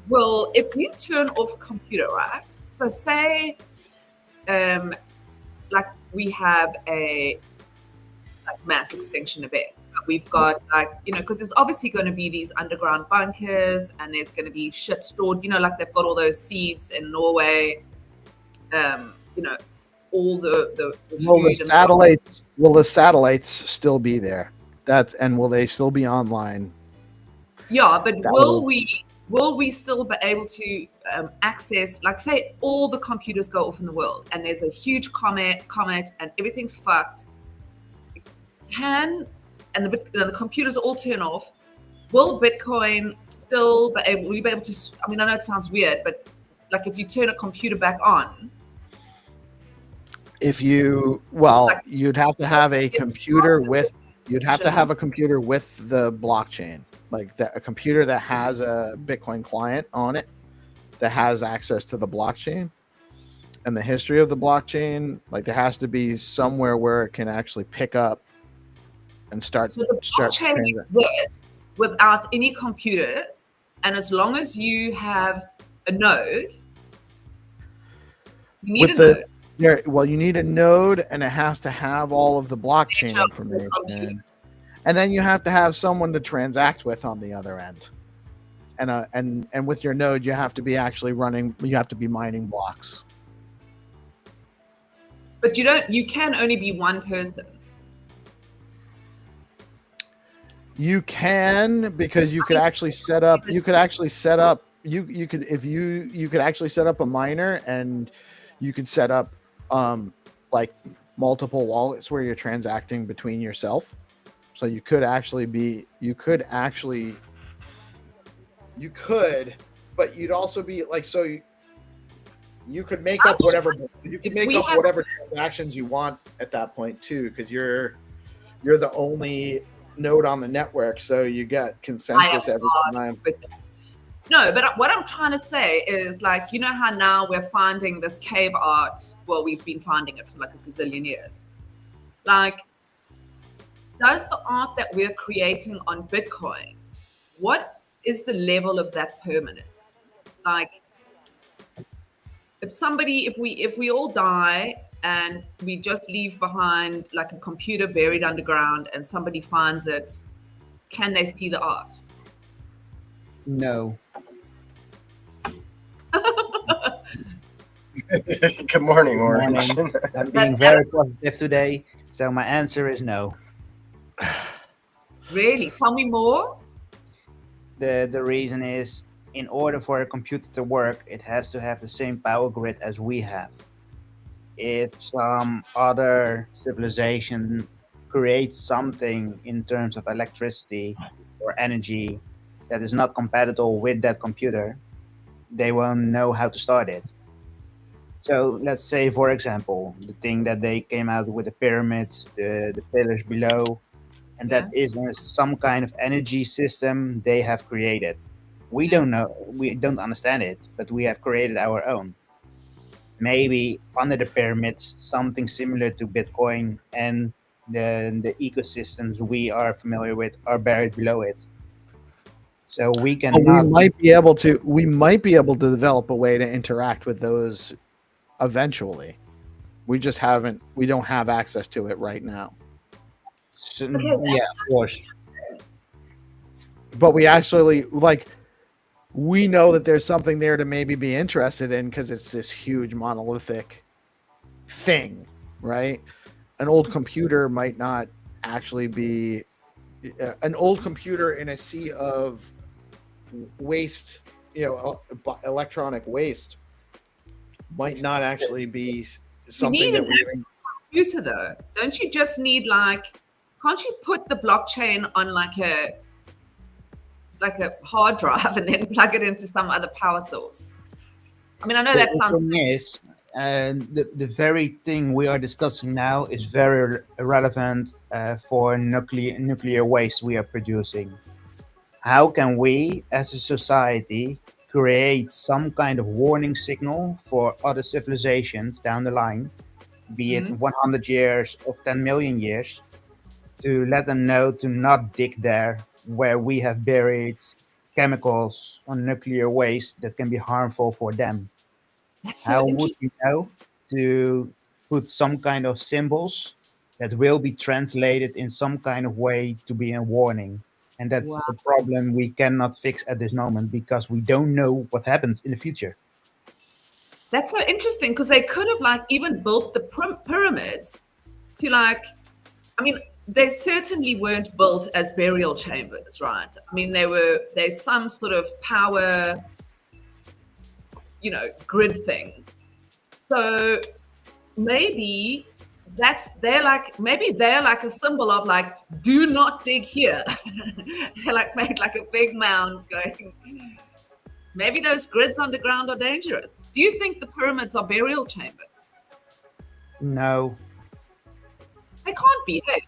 will, if you turn off computer, right? So say, we have a mass extinction event. But we've got because there's obviously going to be these underground bunkers, and there's going to be shit stored. They've got all those seeds in Norway. All the satellites. Will the satellites still be there? And will they still be online? Yeah, but will we still be able to access, say all the computers go off in the world and there's a huge comet and everything's fucked, and the computers all turn off, will Bitcoin still be able, will you be able to, I mean, I know it sounds weird, but if you turn a computer back on, you'd have to have a computer with the blockchain, a computer that has a Bitcoin client on it that has access to the blockchain and the history of the blockchain. There has to be somewhere where it can actually pick up and start. So the blockchain exists without any computers, and as long as you have a node, you need a node. You need a node, and it has to have all of the blockchain information, and then you have to have someone to transact with on the other end. And with your node, you have to be mining blocks. But you can only be one person. You can, because you could actually set up a miner, and you could set up multiple wallets where you're transacting between yourself. So you could, but you'd also be you could make up whatever transactions you want at that point too, because you're the only node on the network, so you get consensus every time. No, but what I'm trying to say is how now we're finding this cave art. Well, we've been finding it for a gazillion years. Does the art that we're creating on Bitcoin, what is the level of that permanence? If we all die and we just leave behind a computer buried underground and somebody finds it, can they see the art? No. Good morning, Orange. I'm being very positive today, so my answer is no. Really? Tell me more. The reason is, in order for a computer to work, it has to have the same power grid as we have. If some other civilization creates something in terms of electricity or energy that is not compatible with that computer, they won't know how to start it. So let's say, for example, the thing that they came out with the pyramids, the pillars below, and Yeah. that is some kind of energy system they have created. We Yeah. don't know, we don't understand it, but we have created our own. Maybe under the pyramids, something similar to Bitcoin and the ecosystems we are familiar with are buried below it. So we But we cannot. might be able to. We might be able to develop a way to interact with those eventually. We just haven't. We don't have access to it right now. Okay, Yeah, that's of course. But we actually like. We know that there's something there to maybe be interested in because it's this huge monolithic thing, right? An old computer might not actually be an old computer in a sea of waste, electronic waste might not actually be you something need that an we computer though. Don't you just need can't you put the blockchain on like a hard drive and then plug it into some other power source? I mean, I know The, that the sounds thing is, the very thing we are discussing now is very relevant for nuclear waste we are producing. How can we, as a society, create some kind of warning signal for other civilizations down the line, be it Mhm. 100 years or 10 million years, to let them know to not dig there where we have buried chemicals or nuclear waste that can be harmful for them? That's so How would interesting. we know to put some kind of symbols that will be translated in some kind of way to be a warning? And that's Wow. a problem we cannot fix at this moment because we don't know what happens in the future. That's so interesting because they could have even built the pyramids to I mean, they certainly weren't built as burial chambers, right? I mean, there's some sort of power, grid thing. So maybe they're like a symbol of do not dig here. They're made like a big mound going. Maybe those grids underground are dangerous. Do you think the pyramids are burial chambers? No, They can't be. Hey,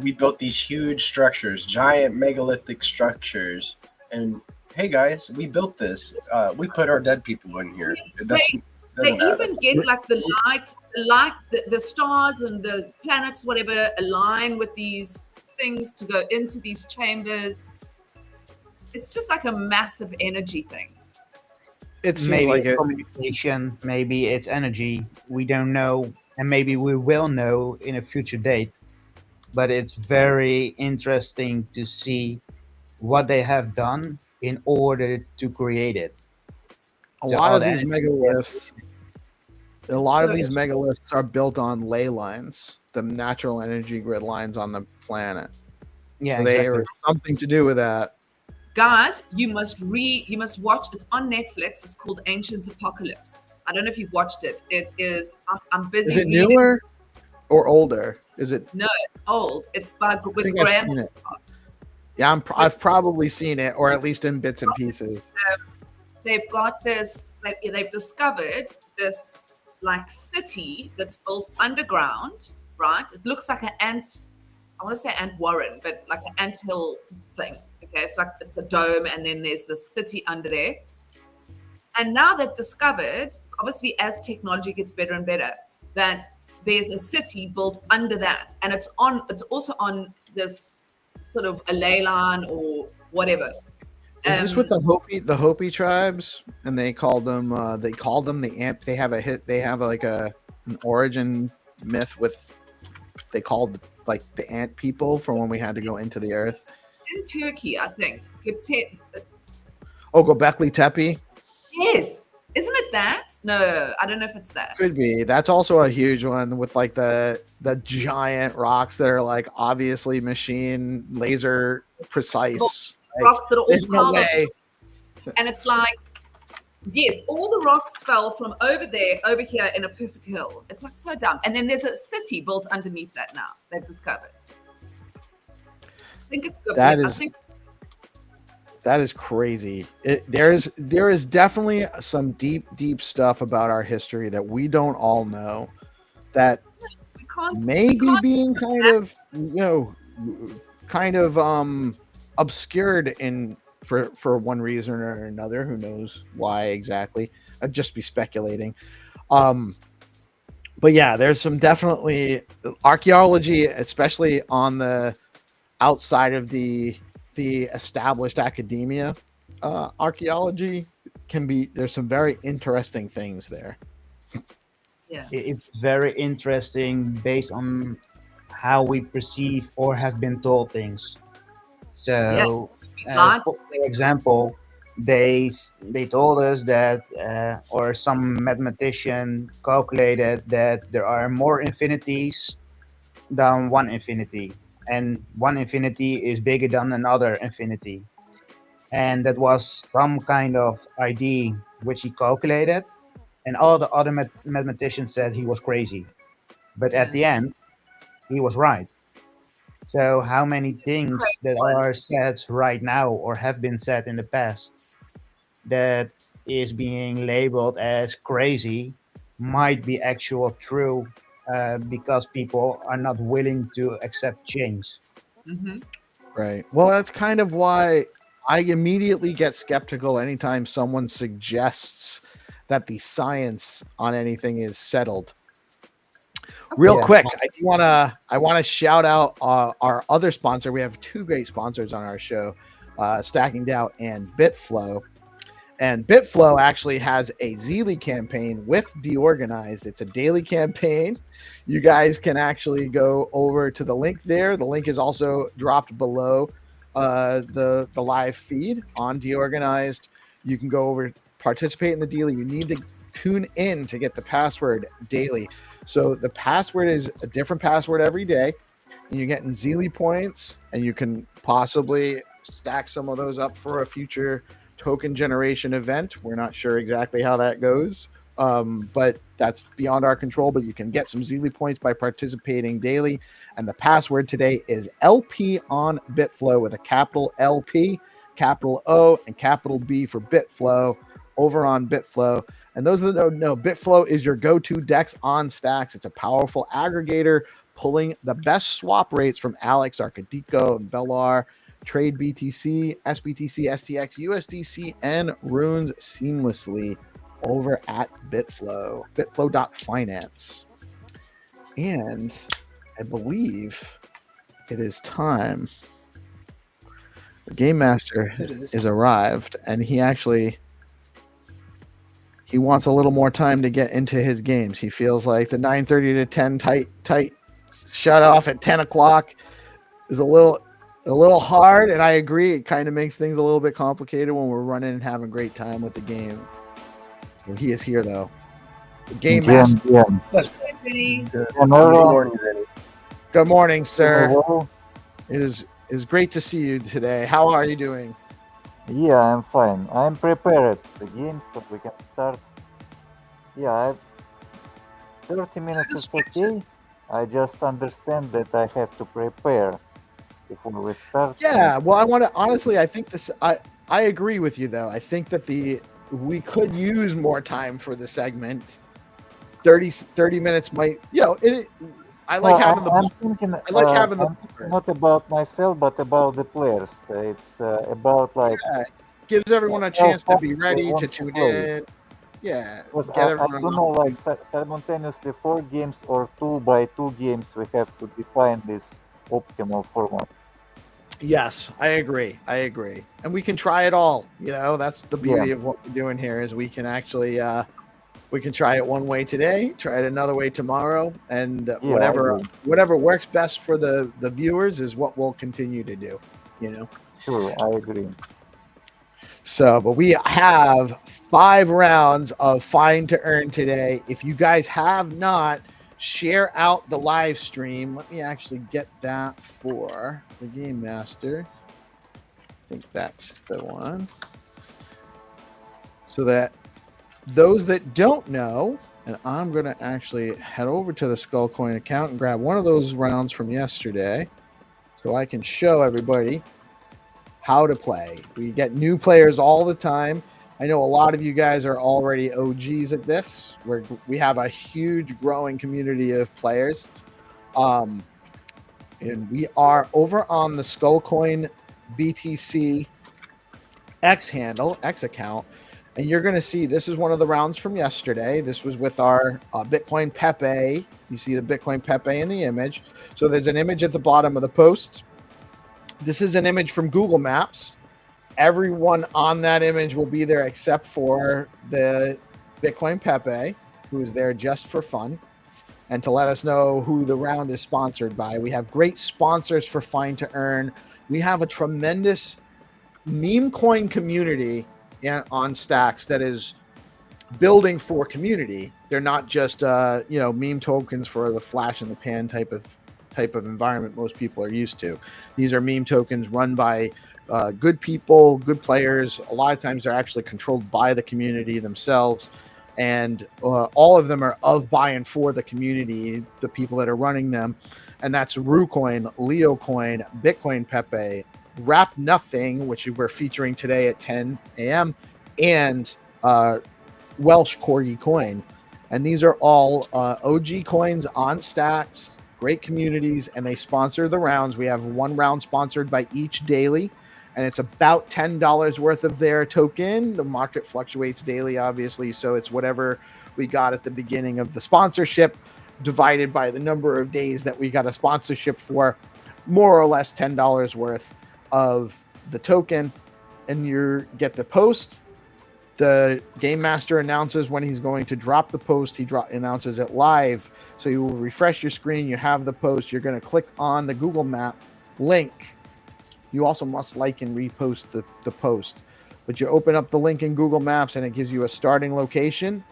We built these huge structures, giant megalithic structures, and hey guys, we built this. We put our dead people in here. It they doesn't add up. even get the stars and the planets, whatever, align with these things to go into these chambers. It's just like a massive energy thing. it seems maybe like it's it. communication, maybe it's energy. We don't know, and maybe we will know in a future date. But it's very interesting to see what they have done in order to create it. A So lot all of the these energy they have megaliths, a It's lot of so these megaliths are built on ley lines, the natural energy grid lines on the planet. Yeah, So they are exactly. something to do with that. guys, you must watch. It's on Netflix. It's called Ancient Apocalypse. I don't know if you've watched it. It is. I'm Is busy it reading. newer or older? Is it? No, it's old. It's by I with think I've Graham. seen it. Yeah, I've probably seen it, or at least in bits and pieces. They've got this. They've discovered this city that's built underground. Right. It looks like an ant. I want to say ant warren, but like an ant hill thing. Okay, it's a dome, and then there's the city under there. And now they've discovered, obviously, as technology gets better and better, that there's a city built under that, and it's also on this sort of a ley line or whatever. Is this with the Hopi tribes? And they called them the ant. They have a hit. They have an origin myth with they called like the ant people from when we had to go into the earth. In Turkey, I think. Oh, Göbekli Tepe Yes, isn't it that? No, I don't know if it's that. could be. That's also a huge one with like the giant rocks that are like obviously machine laser precise. rocks that are all there's no piled up. way. And it's like, yes, all the rocks fell from over there, over here in a perfect hill. It's like so dumb. And then there's a city built underneath that now, they've discovered. I think it's good. That is crazy. There is definitely some deep stuff about our history that we don't all know, that maybe being kind of obscured for one reason or another. Who knows why exactly? I'd just be speculating. But yeah, there's some definitely archaeology, especially on the outside of the established academia. Archaeology there's some very interesting things there. Yeah. It's very interesting based on how we perceive or have been told things. So, for example, they told us that, or some mathematician calculated that there are more infinities than one infinity, and one infinity is bigger than another infinity. And that was some kind of ID which he calculated, and all the other mathematicians said he was crazy. But at the end, he was right. So how many things that are said right now or have been said in the past that is being labeled as crazy might be actual true, because people are not willing to accept change. Mm-hmm. Right. Well, that's kind of why I immediately get skeptical anytime someone suggests that the science on anything is settled. Real quick, I want to shout out our other sponsor. We have two great sponsors on our show, StackingDAO and Bitflow. And Bitflow actually has a Zeely campaign with DeOrganized. It's a daily campaign. You guys can actually go over to the link there. The link is also dropped below the live feed on DeOrganized. You can go over, participate in the daily. You need to tune in to get the password daily. So the password is a different password every day, and you're getting Zeely points, and you can possibly stack some of those up for a future token generation event. We're not sure exactly how that goes, but that's beyond our control. But you can get some Zeely points by participating daily. And the password today is LP on Bitflow, with a capital LP, capital O, and capital B for Bitflow over on Bitflow. And those that don't know, Bitflow is your go-to DEX on Stacks. It's a powerful aggregator pulling the best swap rates from Alex, Arcadico, and Velar. Trade BTC, SBTC, STX, USDC, and runes seamlessly over at Bitflow, bitflow.finance. And I believe it is time. The Game Master is arrived, and he wants a little more time to get into his games. He feels like the 9:30 to 10 tight shut off at 10 o'clock is a little hard, and I agree. It kind of makes things a little bit complicated when we're running and having a great time with the game. So he is here, though. The Game Master. Good morning, Zenny. Good morning, sir. It is great to see you today. How are you doing? Yeah, I'm fine. I'm prepared the game, so we can start. Yeah, 30 minutes is okay. I just understand that I have to prepare before we start. Yeah, well, I want to honestly. I think this. I agree with you, though. I think that we could use more time for the segment. 30 minutes might. I like having the. I'm thinking. I like having the. Not about myself, but about the players. It's about like. Yeah, gives everyone a chance to be ready to tune in. Yeah. I don't know, like simultaneously 4 games or 2x2 games. We have to define this optimal format. Yes, I agree. And we can try it all. That's the beauty of what we're doing here, is we can actually we can try it one way today, try it another way tomorrow, and whatever works best for the viewers is what we'll continue to do. Sure, I agree. So, but we have 5 rounds of Find2Earn today. If you guys have not, share out the live stream. Let me actually get that for the Game Master. think that's the one. So that those that don't know, and I'm going to actually head over to the Skullcoin account and grab one of those rounds from yesterday so I can show everybody how to play. We get new players all the time. I know a lot of you guys are already OGs at this. We have a huge growing community of players. And we are over on the Skullcoin BTC X account. And you're going to see this is one of the rounds from yesterday. This was with our Bitcoin Pepe. You see the Bitcoin Pepe in the image. So there's an image at the bottom of the post. This is an image from Google Maps. Everyone on that image will be there except for the Bitcoin Pepe, who is there just for fun and to let us know who the round is sponsored by. We have great sponsors for Find2Earn. We have a tremendous meme coin community on Stacks that is building for community. They're not just meme tokens for the flash in the pan type of environment most people are used to. These are meme tokens run by good people, good players. A lot of times they're actually controlled by the community themselves, and all of them are of, by, and for the community, the people that are running them. And that's RuCoin, LeoCoin, Bitcoin Pepe, Wrap Nothing, which we're featuring today at 10 a.m., and Welsh Corgi Coin. And these are all OG coins on Stacks, great communities, and they sponsor the rounds. We have one round sponsored by each daily, and it's about $10 worth of their token. The market fluctuates daily, obviously, so it's whatever we got at the beginning of the sponsorship divided by the number of days that we got a sponsorship for, more or less $10 worth of the token. And you get the post. The game master announces when he's going to drop the post. He announces it live. So you will refresh your screen. You have the post. You're going to click on the Google Map link. You also must like and repost the post. But you open up the link in Google Maps and it gives you a starting location.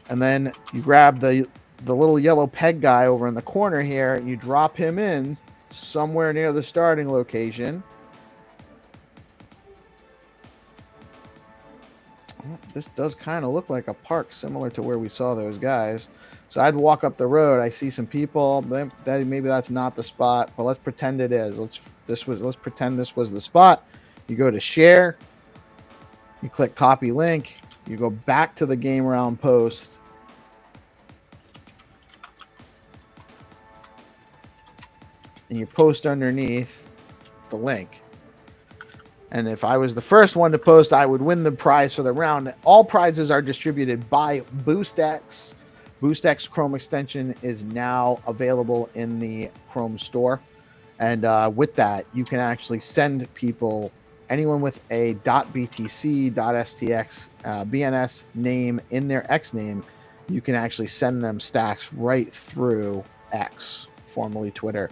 And then you grab the little yellow peg guy over in the corner here and you drop him in somewhere near the starting location. This does kind of look like a park similar to where we saw those guys. So I'd walk up the road. I see some people. Maybe that's not the spot, but let's pretend it is. Let's pretend this was the spot. You go to share. You click copy link. You go back to the game round post. And you post underneath the link. And if I was the first one to post, I would win the prize for the round. All prizes are distributed by BoostX. BoostX Chrome extension is now available in the Chrome store. And with that, you can actually send people, anyone with a .btc, .stx, BNS name in their X name, you can actually send them stacks right through X, formerly Twitter.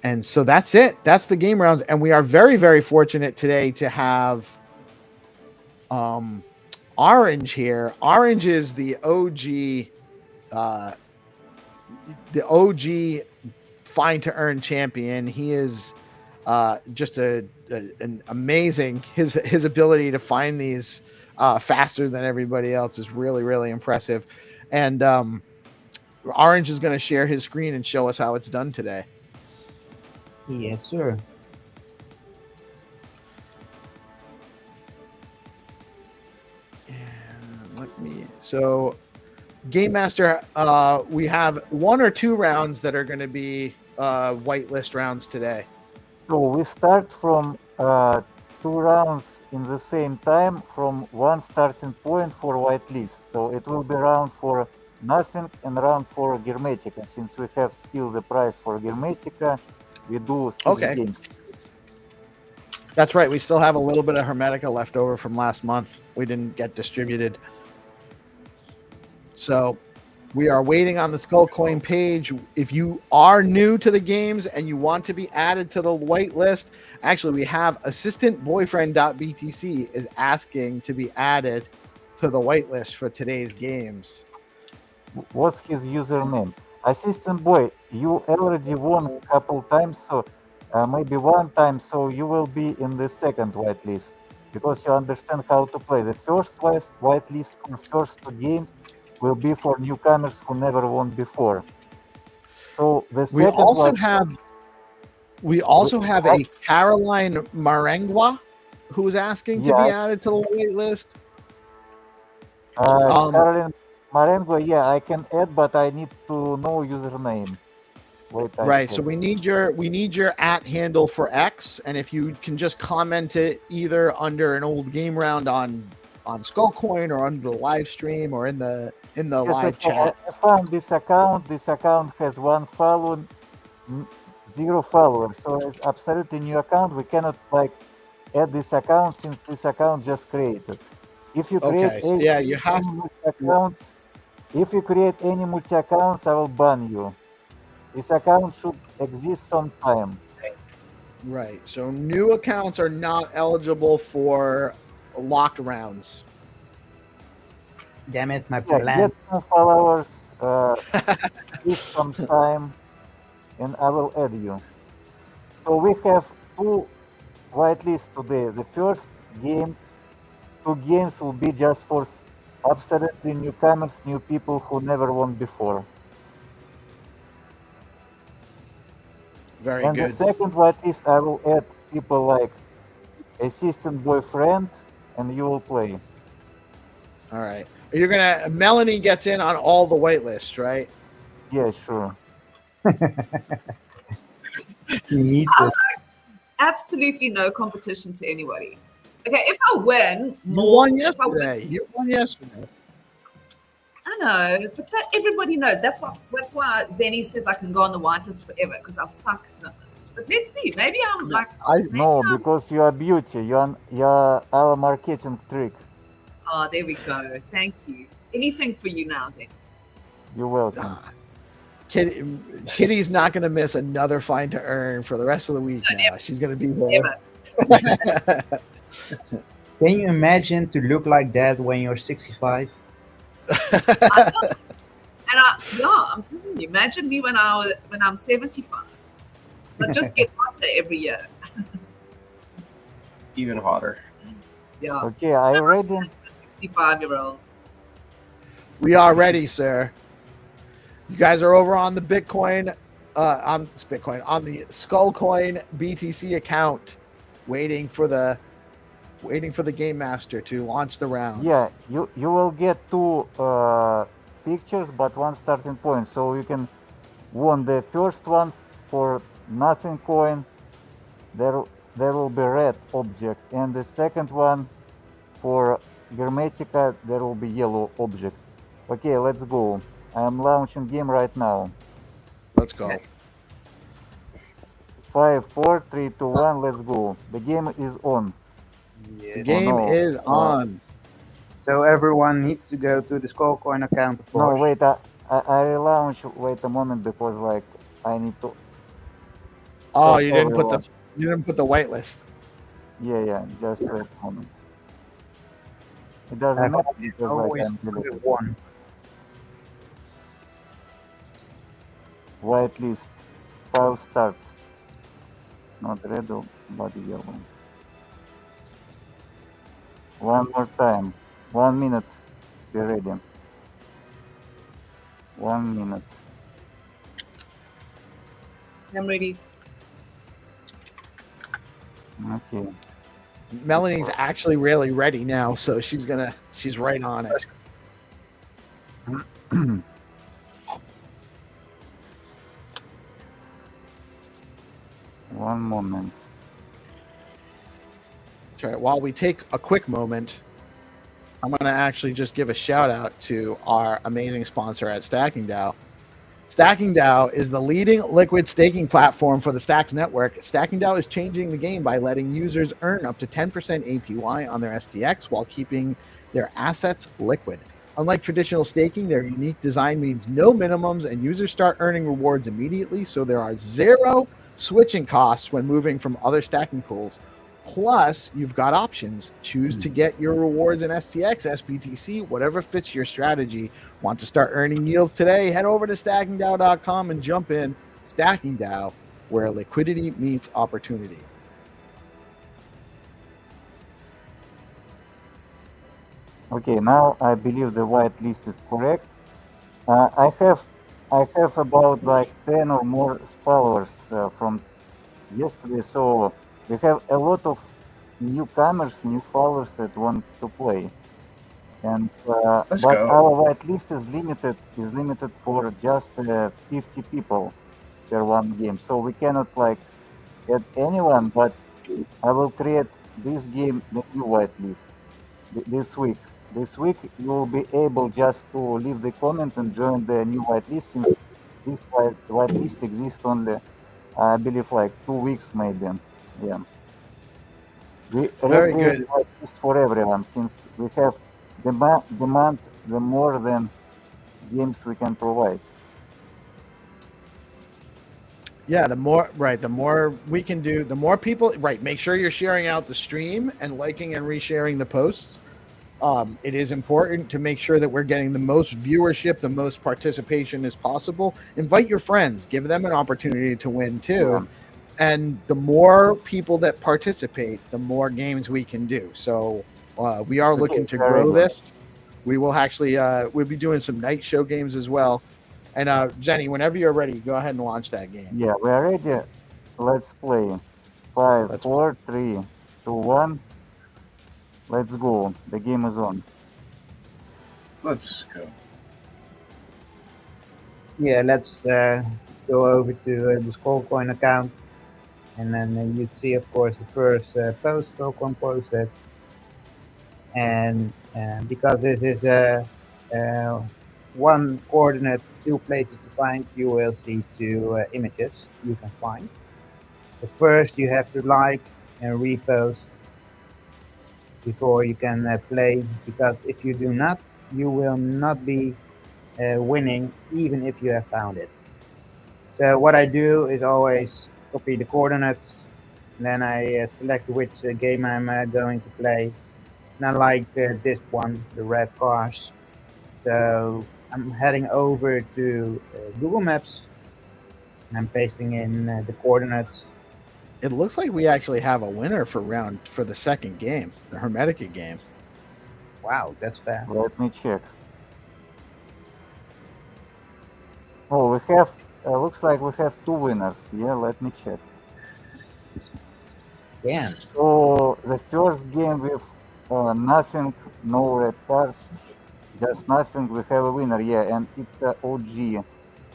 And so that's it. That's the game rounds. And we are very, very fortunate today to have Orange here. Orange is the OG Find2Earn champion. He is just an amazing. His ability to find these faster than everybody else is really, really impressive. And Orange is going to share his screen and show us how it's done today. Yes, sir. So Game Master, we have one or two rounds that are going to be whitelist rounds today. So we start from 2 rounds in the same time from one starting point for whitelist. So it will be round for nothing and round for Hermetica. Since we have still the price for Hermetica, we do 6 games. That's right. We still have a little bit of Hermetica left over from last month. We didn't get distributed. So we are waiting on the Skullcoin page. If you are new to the games and you want to be added to the whitelist, actually we have assistantboyfriend.btc is asking to be added to the whitelist for today's games. What's his username? Assistant boy, you already won a couple times, so maybe one time, so you will be in the second whitelist because you understand how to play. The first whitelist for first two games will be for newcomers who never won before. So the We second also white, have a Caroline Marengua who's asking to be yeah, added to the wait list. Um, Caroline Marengo, yeah, I can add, but I need to know username. Wait, I right. check. So we need your @ handle for X, and if you can just comment it either under an old game round on Skullcoin or under the live stream or in the Yes, live okay, chat. I found this account. This account has one follower, 0 followers. So it's absolutely new account. We cannot like add this account since this account just created. If you create Okay. So yeah, you have any multi-accounts, if you create any multi-accounts, I will ban you. This account should exist sometime. right. So new accounts are not eligible for locked rounds. Damn it, my Yeah, plan. get some followers, give some time, and I will add you. So we have 2 whitelists today. The first game, 2 games will be just for absolutely newcomers, new people who never won before. Very And the good. second whitelist, I will add people like assistant boyfriend, and you will play. All right. You're gonna Melanie gets in on all the wait lists, right? Yeah, sure. She needs it. Absolutely no competition to anybody. Okay, if I win You more, won if I win, yesterday. You won yesterday. I know, but that everybody knows. That's why Zenny says I can go on the whitelist forever because I suck so much. But let's see. Maybe I'm like No, because you are beauty. You are our marketing trick. oh, there we go. Thank you. Anything for you now, Zenny. You're welcome. Kitty's not gonna miss another Find2Earn for the rest of the week No, now. never. She's gonna be there. Never. Can you imagine to look like that when you're 65? I know. And I'm telling you, imagine me when I'm 75. I just get hotter every year. Even hotter. Yeah, Okay, are you ready? 65-year-old. We are ready, sir. You guys are over on the Bitcoin, on the Skullcoin BTC account, waiting for the game master to launch the round. Yeah, you will get 2 pictures, but 1 starting point. So you can won the first one for nothing coin. There will be red object, and the second one for Hermetica there will be yellow object. Okay, let's go. I am launching game right now. Let's go. 5, 4, 3, 2, 1. Let's go. The game is on. The Yes. game no. is on. So everyone needs to go to the Skullcoin account, of No, course. wait. I relaunch. Wait a moment, because like I need to. Oh, check you didn't everyone. put the whitelist. Yeah. Just wait a moment. It doesn't I've matter because like always I'm put deleted. it one. Whitelist. File start. Not red, but yellow. One more time. 1 minute. Be ready. 1 minute. I'm ready. Okay. Melanie's actually really ready now, so she's right on it. One moment. All right, while we take a quick moment, I'm going to actually just give a shout out to our amazing sponsor at StackingDAO. StackingDAO is the leading liquid staking platform for the Stacks network. StackingDAO is changing the game by letting users earn up to 10% APY on their STX while keeping their assets liquid. Unlike traditional staking, their unique design means no minimums and users start earning rewards immediately, so there are 0 switching costs when moving from other stacking pools. Plus, you've got options. Choose to get your rewards in STX, SBTC, whatever fits your strategy. Want to start earning yields today? Head over to StackingDAO.com and jump in. StackingDAO, where liquidity meets opportunity. Okay, now I believe the whitelist is correct. I have about like 10 or more followers from yesterday, so we have a lot of newcomers, new followers that want to play. And Let's but go. our whitelist is limited for just 50 people per one game, so we cannot like add anyone. But I will create this game the new whitelist this week. This week you will be able just to leave the comment and join the new whitelist, since this whitelist exists only, I believe, like 2 weeks maybe. Yeah. We Very recreate good. whitelist for everyone, since we have demand the more than games we can provide. Yeah, the more we can do, the more people. Right, make sure you're sharing out the stream and liking and resharing the posts. It is important to make sure that we're getting the most viewership, the most participation as possible. Invite your friends, give them an opportunity to win too. Yeah. And the more people that participate, the more games we can do. So we are looking to very grow good. this. We will actually we'll be doing some night show games as well. And Jenny, whenever you're ready, go ahead and launch that game. Yeah, we are ready. Let's play. 5, Let's 4, 3, 2, 1. Let's go. The game is on. Let's go. Yeah, let's go over to the Skullcoin account, and then you see, of course, the first post Skullcoin posted. And because this is one coordinate, two places to find, you will see two images you can find. But first, you have to like and repost before you can play, because if you do not, you will not be winning, even if you have found it. So what I do is always copy the coordinates, and then I select which game I'm going to play. And I like this one, the red cars. So I'm heading over to Google Maps, and I'm pasting in the coordinates. It looks like we actually have a winner for the second game, the Hermetica game. Wow, that's fast. Let me check. Oh, we have. Looks like we have two winners. Yeah, let me check. Damn. So the first game with nothing, no red cards, just nothing. We have a winner. Yeah, and it's OG.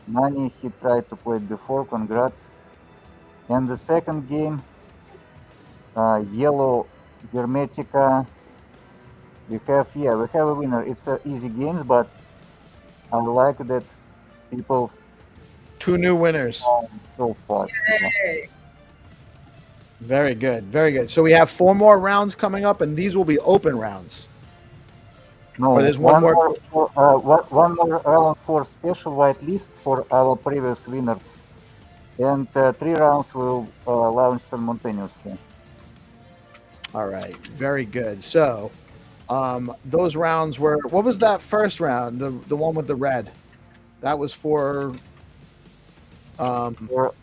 Nani, he tried to play it before. Congrats. And the second game, yellow Hermetica. We have a winner. It's easy games, but I like that people Two new winners. so fast. Yeah. Yay. Very good. Very good. So we have 4 more rounds coming up, and these will be open rounds. No, Or there's one more one more round for special whitelist for our previous winners, and 3 rounds will launch simultaneously. All right. Very good. So those rounds were, what was that first round? The one with the red? That was for For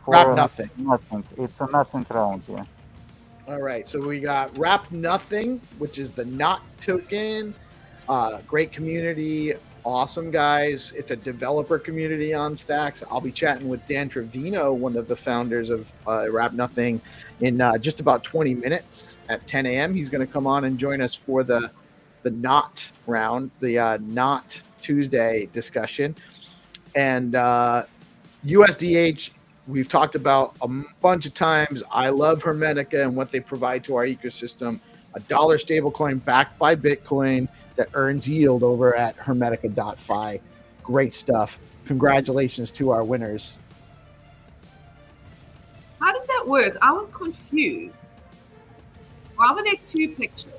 Wrap Nothing. Nothing. It's a nothing round. Yeah. All right. So we got Wrap Nothing, which is the NOT token. Great community. Awesome guys. It's a developer community on Stacks. I'll be chatting with Dan Trevino, one of the founders of Wrap Nothing, in just about 20 minutes at 10 a.m. He's going to come on and join us for the NOT round, the NOT Tuesday discussion. And USDH, we've talked about a bunch of times. I love Hermetica and what they provide to our ecosystem. A dollar stablecoin backed by Bitcoin that earns yield over at Hermetica.fi. Great stuff. Congratulations to our winners. How did that work? I was confused. Why were there 2 pictures?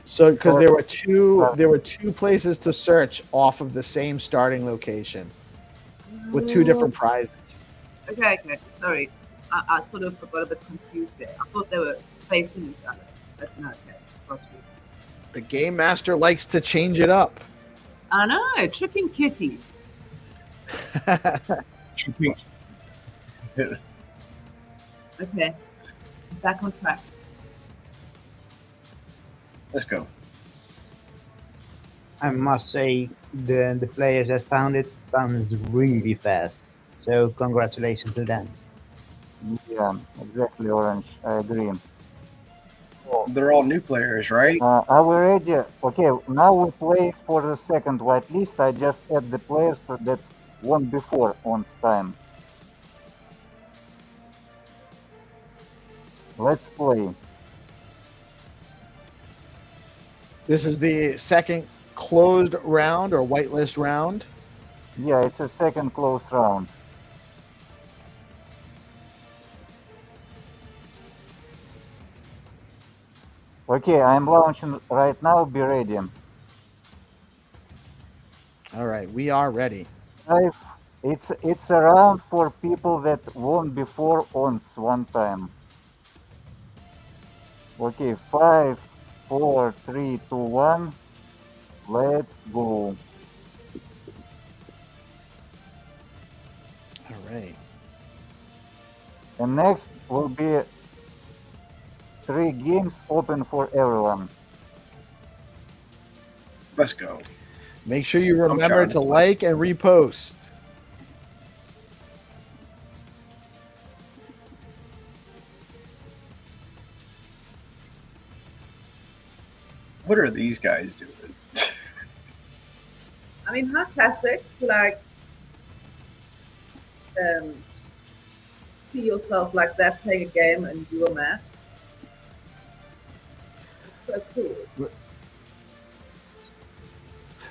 So because there were two places to search off of the same starting location with 2 different prizes. Okay. Sorry. I sort of got a bit confused there. I thought they were facing each other. But no, okay. Got you. The game master likes to change it up. I know. Tripping Kitty. Tripping. Okay, back on track. Let's go. I must say the players that found it really fast. So congratulations to them. Yeah, exactly, Orange. I agree. They're all new players, right? Are we ready? Okay, now we play for the second whitelist. I just add the players that won before on time. Let's play. This is the second closed round or whitelist round. Yeah, it's a second close round. Okay, I'm launching right now. Be ready. All right, we are ready. It's a round for people that won before once one time. Okay, 5, 4, 3, 2, 1. Let's go. All right. And next will be 3 games open for everyone. Let's go. Make sure you remember trying to to play. like and repost. What are these guys doing? I mean, not classic to like see yourself like that playing a game in Google Maps. It's so cool.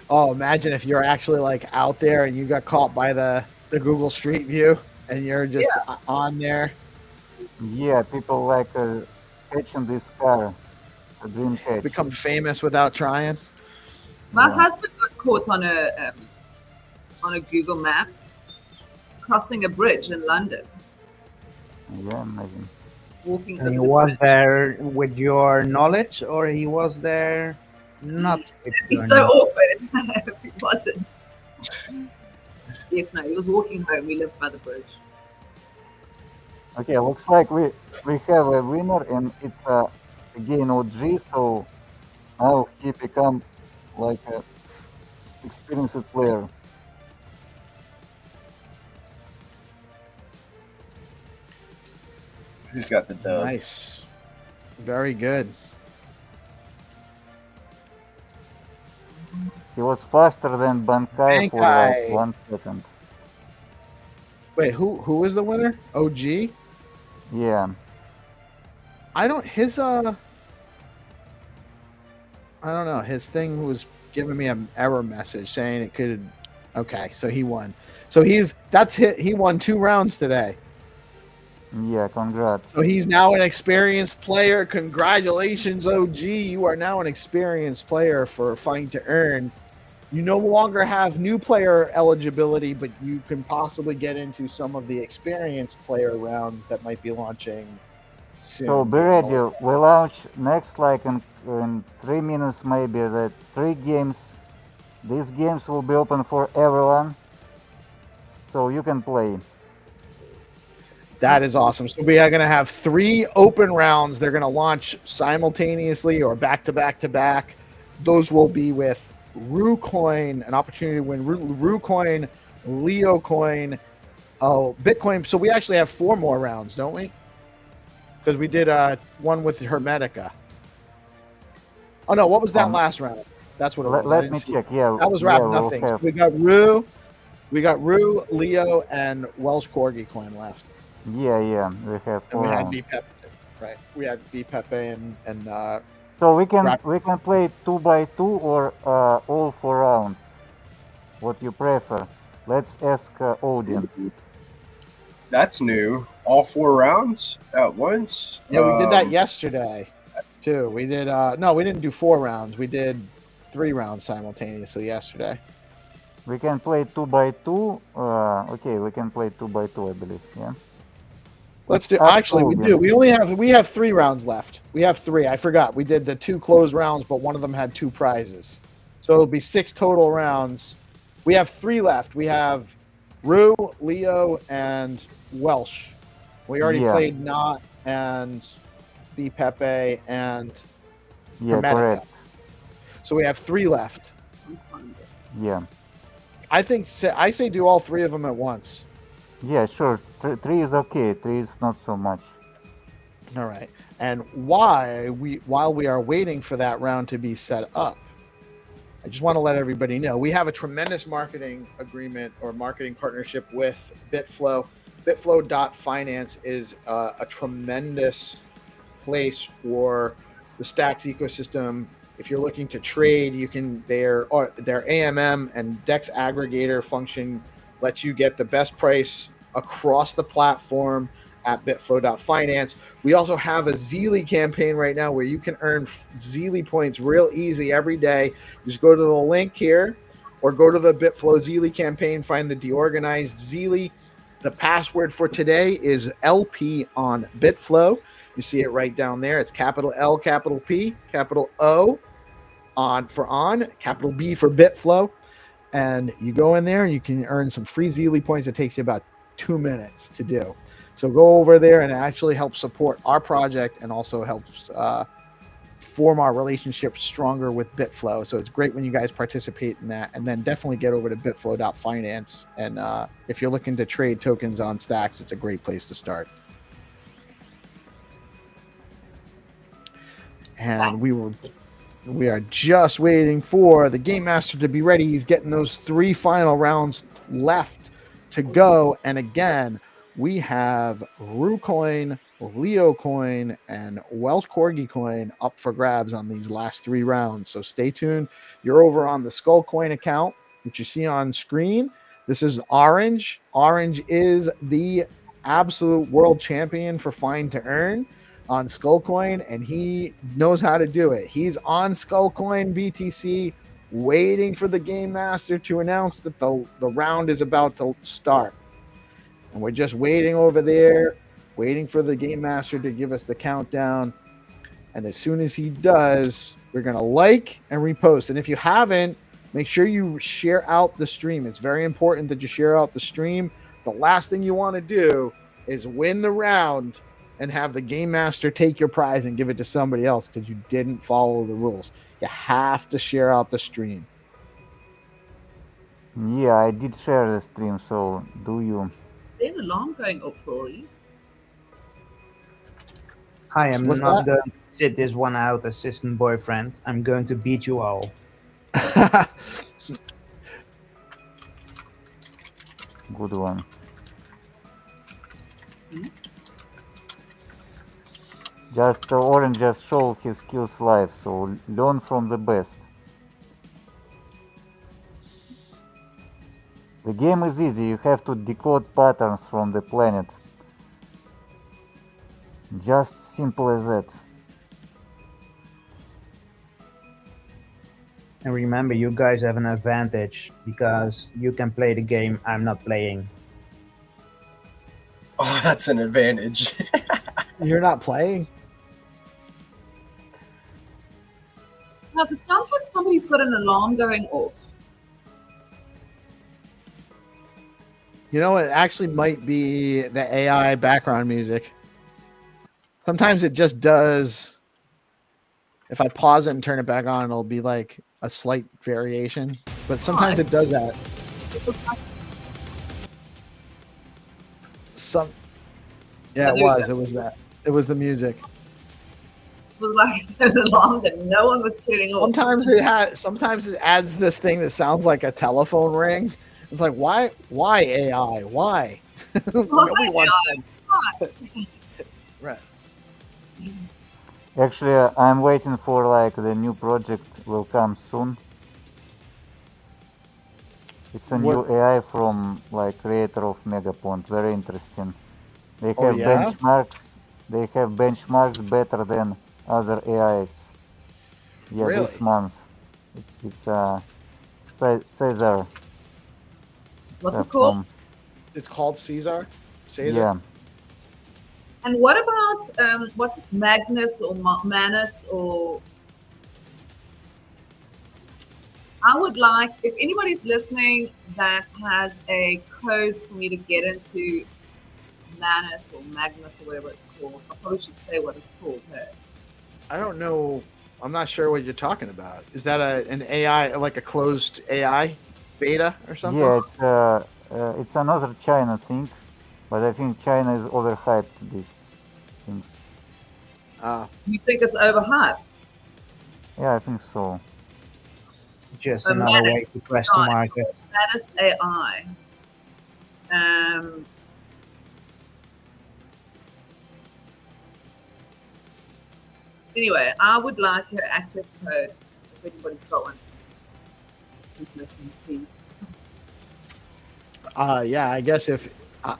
Oh, imagine if you're actually like out there and you got caught by the Google Street View and you're just on there. Yeah, people like catching this car, a dream catch. Become famous without trying. My Yeah. husband got caught on a Google Maps crossing a bridge in London, Yeah, imagine. walking And he over the was bridge. there with your knowledge, or he was there not with your He's so knowledge? awkward if he wasn't. Yes, no, he was walking home. We lived by the bridge. Okay, looks like we have a winner, and it's again OG. So now he become like a experienced player. Who's got the dub? Nice. Very good. He was faster than Bankai for like Bankai. 1 second. Wait, who is the winner? OG? Yeah. I don't I don't know. His thing was giving me an error message saying it could. Okay, so he won. So he won 2 rounds today. Yeah, congrats. So he's now an experienced player. Congratulations, OG. You are now an experienced player for Find2Earn. You no longer have new player eligibility, but you can possibly get into some of the experienced player rounds that might be launching soon. So be ready. We launch next like in 3 minutes maybe. The 3 games. These games will be open for everyone. So you can play. That is awesome. So we are going to have 3 open rounds. They're going to launch simultaneously or back to back to back. Those will be with Rue Coin, an opportunity to win Rue Coin, Leo Coin, Bitcoin. So we actually have 4 more rounds, don't we? Because we did one with Hermetica. Oh no, what was that last round? That's what it was. Let me check. Yeah, That was wrap we'll nothing. have- So we got Rue, Leo, and Welsh Corgi coin left. Yeah, we have And 4 we had rounds. B Pepe, right? We had B Pepe and So we can Wrap- play 2 by 2 or all 4 rounds. What you prefer? Let's ask audience. That's new. All 4 rounds at once. yeah, we did that yesterday too. We did no, we didn't do 4 rounds. We did 3 rounds simultaneously yesterday. We can play 2 by 2. Okay, we can play 2 by 2, I believe. Yeah. Let's do. Ask Actually, we audience. do. We have 3 rounds left. We have 3. I forgot. We did the 2 closed rounds, but one of them had 2 prizes, so it'll be 6 total rounds. We have 3 left. We have Rue, Leo, and Welsh We already Yeah. played Not and B Pepe and Yeah, Hermetica. correct. So we have 3 left. Yeah. I say do all 3 of them at once. Yeah, sure. 3 is okay. 3 is not so much. All right. And while we are waiting for that round to be set up, I just want to let everybody know we have a tremendous marketing agreement or marketing partnership with Bitflow. Bitflow.finance is a tremendous place for the Stacks ecosystem. If you're looking to trade, you can their AMM and DEX aggregator function lets you get the best price across the platform at bitflow.finance. We also have a Zeely campaign right now where you can earn Zeely points real easy every day. Just go to the link here or go to the Bitflow Zeely campaign, find the DeOrganized Zeely. The password for today is LP on Bitflow. You see it right down there. It's capital L, capital P, capital O for on, capital B for Bitflow. And you go in there and you can earn some free Zeely points. It takes you about 2 minutes to do. So go over there and it actually helps support our project and also helps form our relationship stronger with Bitflow. So it's great when you guys participate in that. And then definitely get over to bitflow.finance. And if you're looking to trade tokens on Stacks, it's a great place to start. And we are just waiting for the game master to be ready. He's getting those 3 final rounds left to go. And again, we have Rucoin, Leo Coin, and Welsh Corgi Coin up for grabs on these last 3 rounds. So stay tuned. You're over on the Skull Coin account, which you see on screen. This is Orange. Orange is the absolute world champion for Find2Earn on Skullcoin, and he knows how to do it. He's on Skullcoin BTC waiting for the game master to announce that the round is about to start. And we're just waiting over there, waiting for the game master to give us the countdown. And as soon as he does, we're going to like and repost. And if you haven't, make sure you share out the stream. It's very important that you share out the stream. The last thing you want to do is win the round and have the game master take your prize and give it to somebody else because you didn't follow the rules. You have to share out the stream. Yeah, I did share the stream, so do you? There's an alarm going up, Rory. I am What's not that? going to sit this one out, assistant boyfriend. I'm going to beat you all. Good one. Just Orange just showed his skills live, so learn from the best. The game is easy, you have to decode patterns from the planet. Just simple as that. And remember, you guys have an advantage because you can play the game I'm not playing. Oh, that's an advantage. You're not playing? Guys, it sounds like somebody's got an alarm going off. You know, it actually might be the AI background music. Sometimes it just does. If I pause it and turn it back on, it'll be like a slight variation. But sometimes it does that. Yeah, it was. It was that. It was the music. It was like an alarm that no one was turning off. Sometimes it adds this thing that sounds like a telephone ring. It's like, why AI? Why? Nobody wants right. Actually, I'm waiting for like the new project will come soon. It's a new AI from like creator of Megapont. Very interesting. They have benchmarks. They have benchmarks better than other AIs. Yeah, really? This month. It's Caesar. What's it called? It's called Caesar. Caesar. Yeah. And what about what's it, Magnus or Manus or? I would like, if anybody's listening that has a code for me to get into Manus or Magnus or whatever it's called. I probably should say what it's called. Hey? I don't know. I'm not sure what you're talking about. Is that an AI, like a closed AI beta or something? Yeah, it's another China thing, but I think China is overhyped these things. You think it's overhyped? Yeah, I think so. Just Oh, another way Manus. to press the No, market. Manus AI. Anyway, I would like an access code if anybody's got one. Please listen, please. Yeah, I guess if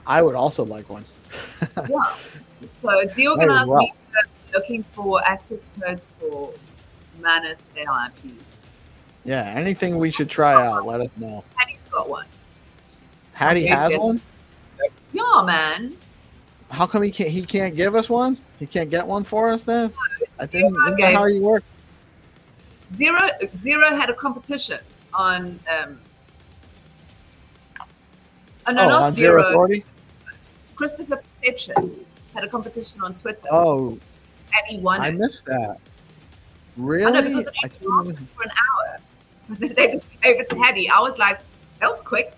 I would also like one. Yeah. So DeOrganized well. Media looking for access codes for Manus AI, please. Yeah, anything we should try out, let us know. Hattie's got one. Hattie Okay, has Jen. one? Yeah, man. How come he can't give us one? He can't get one for us then? I think isn't that gave- how you work? Zero had a competition on oh no, Oh, not on Zero Zero. Authority? Christopher Perceptions had a competition on Twitter. Oh, and he won I it. missed that. I Really? know, because it I only didn't- lasted for an hour. They just gave it to Hattie. I was like, that was quick.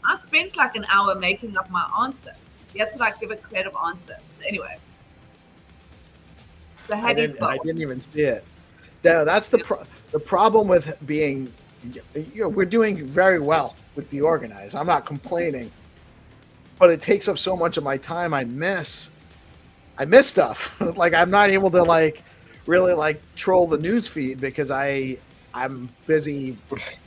I spent like an hour making up my answer. You have to like give a creative answer. So anyway. So I Hattie's got one. didn't even see it. No, that's the problem with being. We're doing very well with DeOrganized. I'm not complaining, but it takes up so much of my time. I miss stuff. Like I'm not able to like really like troll the news feed because I'm busy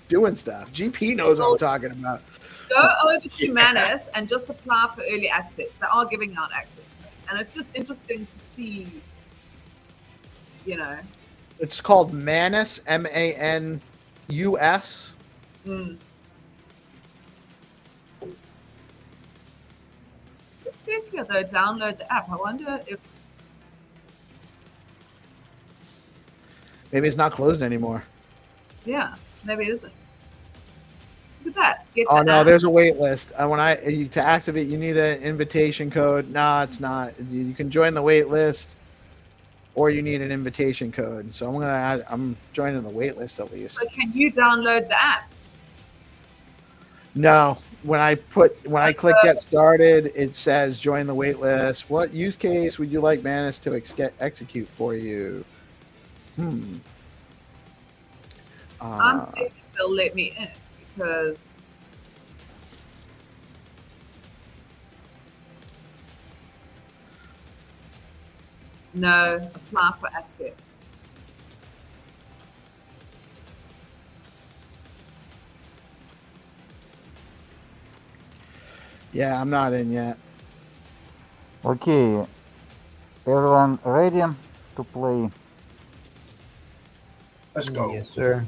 doing stuff. GP knows what I'm talking about. Go over to Manus and just apply for early access. They are giving out access. And it's just interesting to see, you know. It's called Manus, MANUS. Mm. It says here though, download the app. I wonder if Maybe it's not closed anymore. yeah, maybe it isn't. Look at that. Get Oh the no, app. there's a wait list. And to activate, you need an invitation code. No, it's not. You can join the wait list, or you need an invitation code. So I'm joining the wait list at least. So can you download the app? No, when I click get started, it says join the wait list. What use case would you like Manus to execute for you? I'm seeing if they'll let me in because no, apply for access. Yeah, I'm not in yet. Okay, everyone ready to play? Let's go. Yes, sir.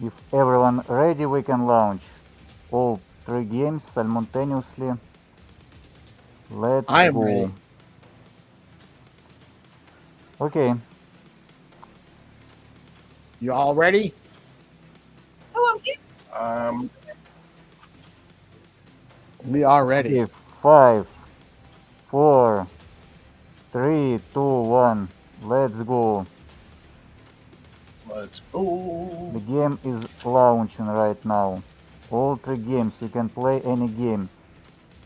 If everyone ready, we can launch all 3 games simultaneously. Let's I am go. ready. Okay, You all ready? Oh, I'm in. We are ready. okay, 5, 4, 3, 2, 1. Let's go. Let's go. The game is launching right now. All 3 games. You can play any game.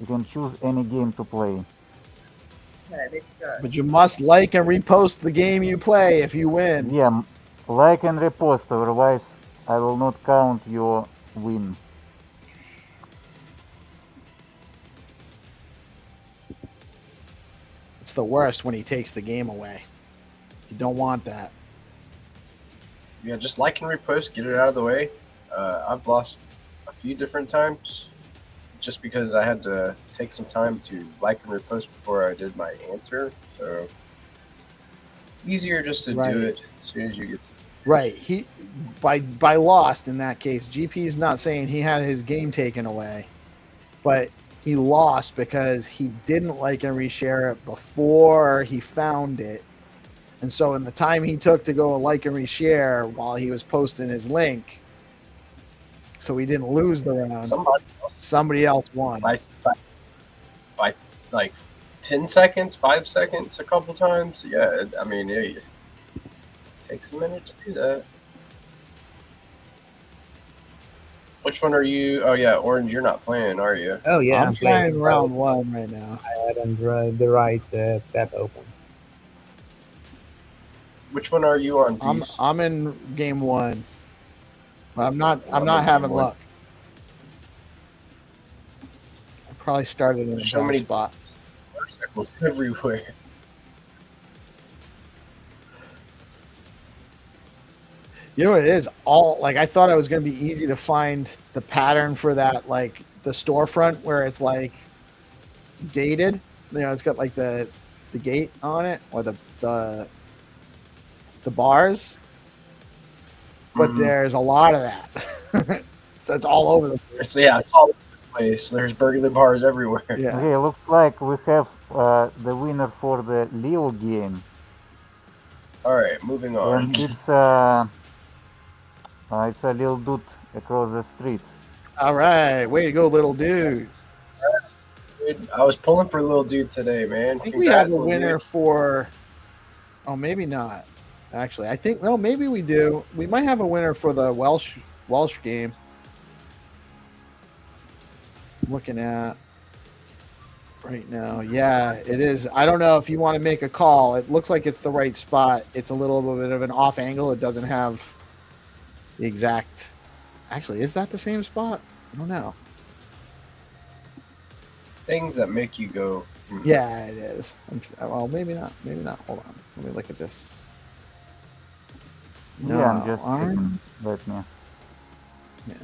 You can choose any game to play. Okay, let's go. But you must like and repost the game you play if you win. Yeah, like and repost, otherwise I will not count your win. It's the worst when he takes the game away. You don't want that. Yeah, just like and repost, get it out of the way. I've lost a few different times just because I had to take some time to like and repost before I did my answer. So easier just to Right. do it as soon as you get to Right. He by lost in that case. GP's not saying he had his game taken away, but he lost because he didn't like and reshare it before he found it. And so in the time he took to go like and reshare while he was posting his link, so we didn't lose the round. Somebody else won. by like 10 seconds, 5 seconds, a couple times. Yeah, I mean, it takes a minute to do that. Which one are you? Oh yeah, Orange. You're not playing, are you? Oh yeah, I'm playing round 1 right now. I had the right tab open. Which one are you on, Peace? I'm in game 1. But I'm not I'm in having game 1. luck. I probably started in a So bad many spot. motorcycles everywhere. You know what it is? I thought it was going to be easy to find the pattern for that, like the storefront where it's like gated. You know, it's got like the gate on it or the bars. But there's a lot of that, so it's all over the place. Yeah, it's all over the place. There's burglary bars everywhere. Yeah. Okay, looks like we have the winner for the Leo game, All right, moving on. and it's a little dude across the street. All right, way to go, little dude. Dude, I was pulling for little dude today, man. I think we have a winner for. Oh, maybe not. Actually, I think maybe we do. We might have a winner for the Welsh game. I'm looking at right now. Yeah, it is. I don't know if you want to make a call. It looks like it's the right spot. It's a little bit of an off angle. It doesn't have the exact. Actually, is that the same spot? I don't know. Things that make you go. Yeah, it is. Well, maybe not. Maybe not. Hold on. Let me look at this. No, Yeah, I'm just checking. Let me. Yeah.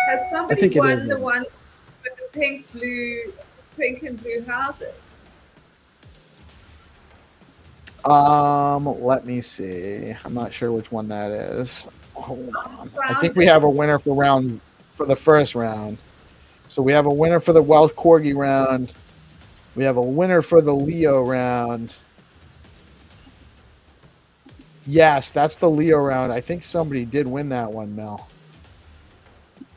Has I somebody think it won is, the yeah. one with the pink and blue houses? Let me see. I'm not sure which one that is. Hold on. I think we have a winner for the first round. So we have a winner for the Welsh Corgi round. We have a winner for the Leo round. Yes, that's the Leo round. I think somebody did win that one, Mel.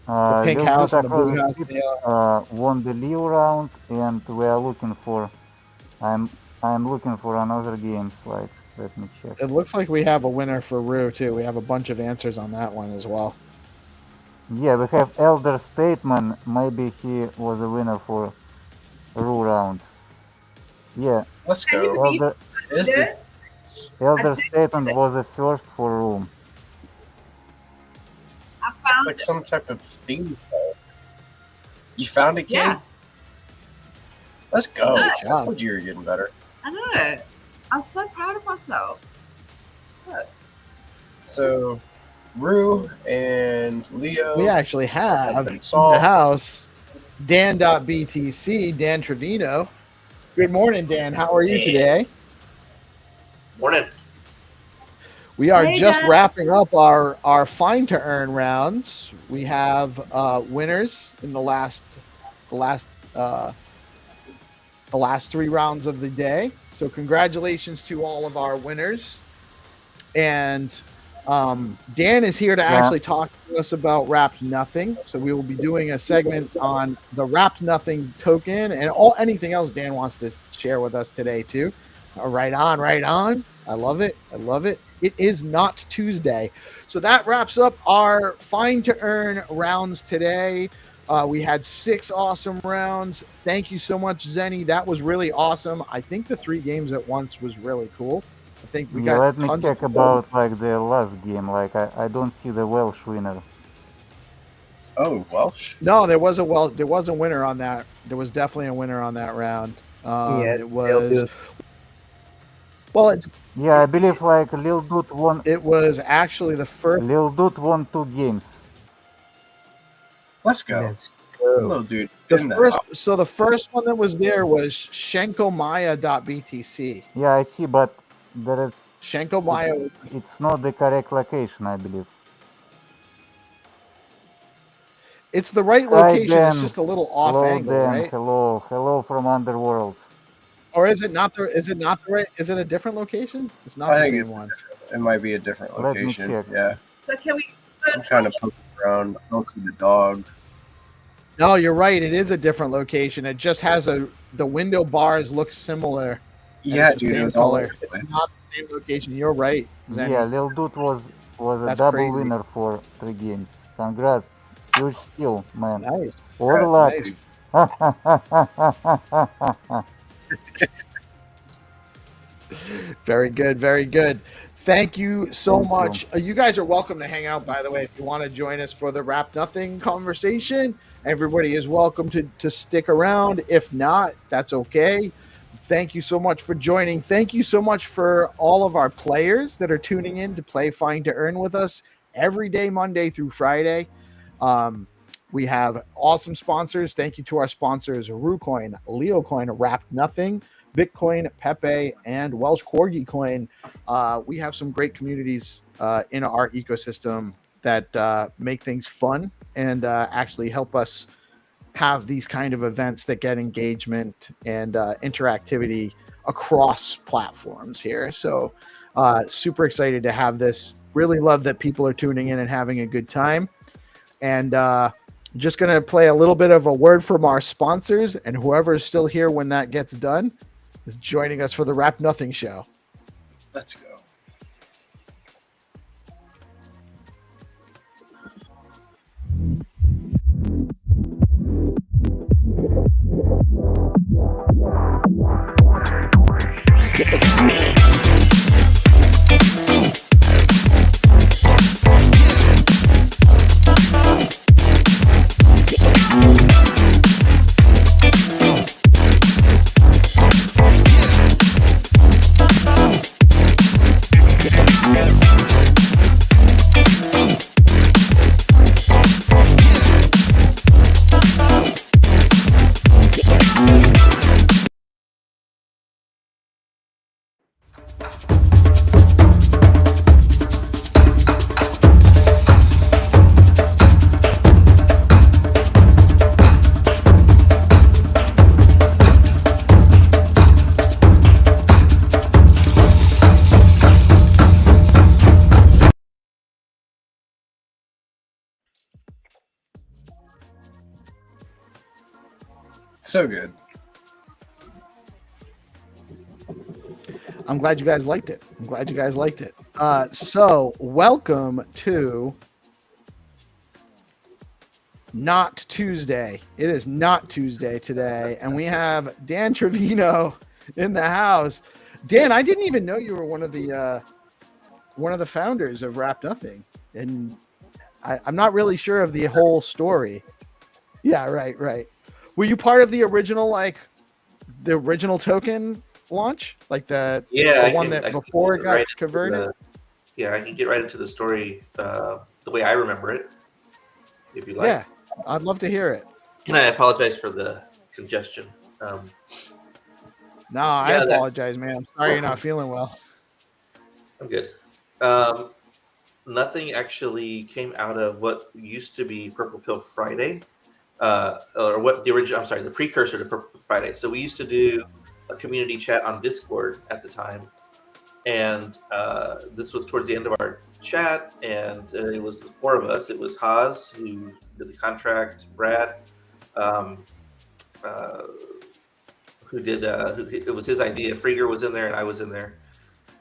The pink Little house dude and the blue across house. the street, won the Leo round, and we are looking for. I'm looking for another games. Like, let me check. It looks like we have a winner for Rue too. We have a bunch of answers on that one as well. Yeah, we have Elder Statesman. Maybe he was a winner for Rue round. Yeah, Let's Can you go. believe Elder, Is it? this- Elder did Statement it. was the first for Room. I It's found like it. some type of theme. You found it, kid? Yeah. Let's go. Good I job. told you were getting better. I know. I'm so proud of myself. So, Rue and Leo. We actually have Have been in the solved. house Dan.btc, Dan Trevino. Good morning, Dan. How are you Dan. today? Morning. We are Hey, just Dan. wrapping up our Find2Earn rounds. We have winners in the last 3 rounds of the day. So congratulations to all of our winners. And Dan is here to actually talk to us about Wrapped Nothing. So we will be doing a segment on the Wrapped Nothing token and anything else Dan wants to share with us today too. Right on. I love it. It is not Tuesday. So that wraps up our Find2Earn rounds today. We had 6 awesome rounds. Thank you so much, Zenny. That was really awesome. I think the 3 games at once was really cool. I think we got Let me tons check of about like the last game. Like I don't see the Welsh winner. Oh, Welsh. No, there was a winner on that. There was definitely a winner on that round. Yes, It was Yeah, I believe like Lil Dude won. it was actually the first. Lil Dude won 2 games. Let's go. Let's go. Little dude. The in the first, house. so the first one that was there was Shenkomaya.btc. Yeah, I see, but there is. Shenkomaya. It's not the correct location, I believe. It's the right Hi, location. It's Dan. just a little off Hello, angle, Dan. right? Hello from Underworld. Or is it not the? Is it not the right? Is it a different location? It's not I the think same it's one. It might be a different Let me location. check. Yeah. So can we? I'm trying to poke around. I don't see the dog. No, you're right. It is a different location. It just has the window bars look similar. And Yeah, it's the dude, it same was all color. over the It's place. not the same location. You're right, Zenny. Yeah, Lil Dude was a That's double crazy. winner for 3 games. Congrats. Huge skill, man. Nice. Or That's luck. nice. Very good. Very good. Thank you so Thank much. You guys are welcome to hang out, by the way, if you want to join us for the Wrap Nothing conversation. Everybody is welcome to stick around. If not, that's okay. Thank you so much for joining. Thank you so much for all of our players that are tuning in to play Find2Earn with us every day, Monday through Friday. We have awesome sponsors. Thank you to our sponsors, RuCoin, LeoCoin, Wrap Nothing, Bitcoin, Pepe, and Welsh Corgi Coin. We have some great communities in our ecosystem that make things fun and actually help us have these kind of events that get engagement and interactivity across platforms here. So super excited to have this. Really love that people are tuning in and having a good time. And just going to play a little bit of a word from our sponsors, and whoever is still here when that gets done is joining us for the Wrap Nothing show. Let's go. So good. I'm glad you guys liked it. So welcome to Not Tuesday. It is not Tuesday today, and we have Dan Trevino in the house. Dan, I didn't even know you were one of the founders of Wrap Nothing, and I'm not really sure of the whole story. Yeah, right. Were you part of the original token launch, like the one that before it got converted? I can get right into the story the way I remember it, if you like. Yeah, I'd love to hear it. And I apologize for the congestion. No, I apologize, man. Sorry you're not feeling well. I'm good. Nothing actually came out of what used to be Purple Pill Friday, or what the precursor to Purple Friday. So we used to do a community chat on Discord at the time, and this was towards the end of our chat, and it was the four of us. It was Haas, who did the contract, Brad, it was his idea. Frieger was in there, and I was in there,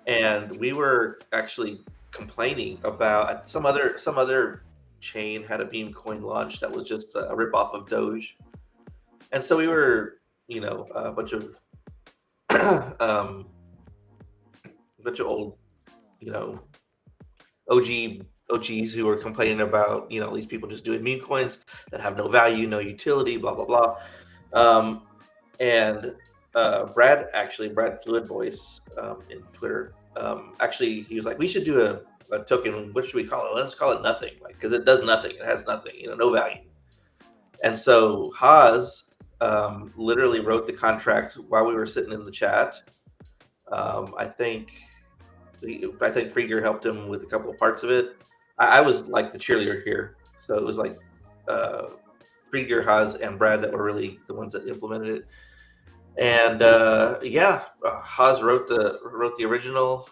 and we were actually complaining about some other chain had a meme coin launch that was just a ripoff of Doge, and so we were, a bunch of old, OGs who were complaining about, these people just doing meme coins that have no value, no utility, blah blah blah. And Brad Fluid Voice in Twitter, actually he was like, we should do a token. What should we call it? Let's call it nothing, because it does nothing. It has nothing, no value. And so Haas literally wrote the contract while we were sitting in the chat. I think Frieger helped him with a couple of parts of it. I was like the cheerleader here, so it was like Frieger, Haas, and Brad that were really the ones that implemented it. And Haas wrote the original,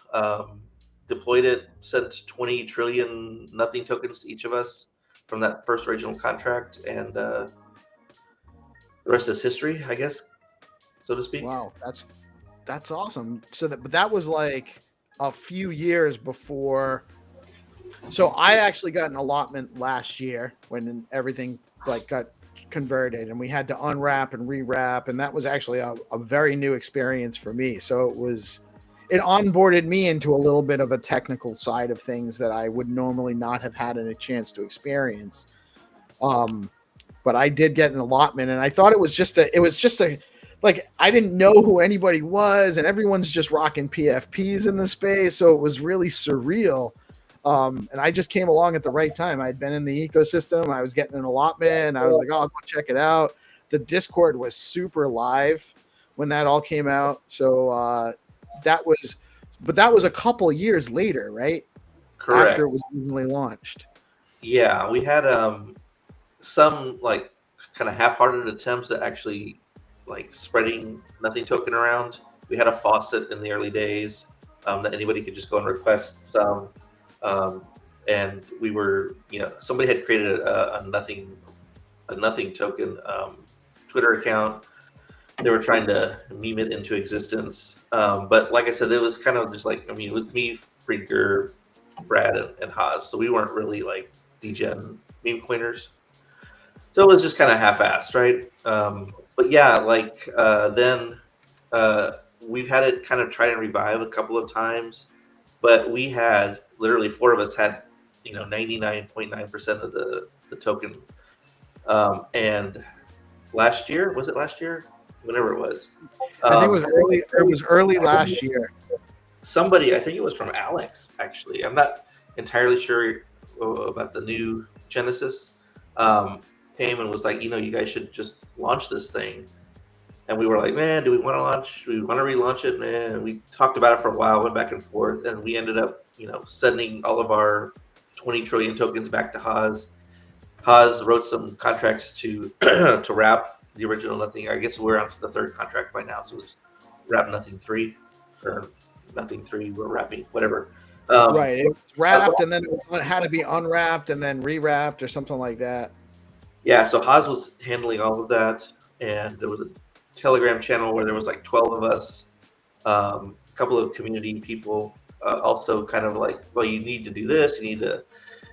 deployed it, sent 20 trillion nothing tokens to each of us, from that first original contract, and the rest is history, I guess, so to speak. Wow, that's awesome. So but that was like a few years before. So I actually got an allotment last year when everything like got converted, and we had to unwrap and rewrap, and that was actually a very new experience for me. So it onboarded me into a little bit of a technical side of things that I would normally not have had a chance to experience. But I did get an allotment, and I thought it was just a like, I didn't know who anybody was, and everyone's just rocking PFPs in the space, so it was really surreal. And I just came along at the right time. I'd been in the ecosystem. I was getting an allotment. I was like, oh, I'll go check it out. The Discord was super live when that all came out. So that was a couple of years later, right? Correct. After it was originally launched. Yeah, we had some like kind of half-hearted attempts at actually like spreading nothing token around. We had a faucet in the early days that anybody could just go and request some. And we were, somebody had created a nothing token Twitter account. They were trying to meme it into existence. But like I said, it was kind of just like, it was me, Friedger, Brad, and Haas. So we weren't really like degen meme coiners. So it was just kind of half-assed, right? But yeah, then we've had it kind of try and revive a couple of times. But we had literally 4 of us had 99.9% of the token. And last year, was it last year? Whenever it was, I think it was early. It was early last year. Somebody, I think it was from Alex. Actually, I'm not entirely sure about the new Genesis. Came and was like, you guys should just launch this thing. And we were like, man, do we want to launch? Do we want to relaunch it, man? And we talked about it for a while, went back and forth, and we ended up, sending all of our 20 trillion tokens back to Haas. Haas wrote some contracts to to wrap the original Nothing. I guess we're on to the 3rd contract by now, so it's wrap Nothing 3 or Nothing 3. We're wrapping whatever. Right, it was wrapped, and then it had to be unwrapped and then rewrapped or something like that. Yeah, so Haas was handling all of that, and there was a Telegram channel where there was like 12 of us, a couple of community people, also kind of like, well, you need to do this, you need to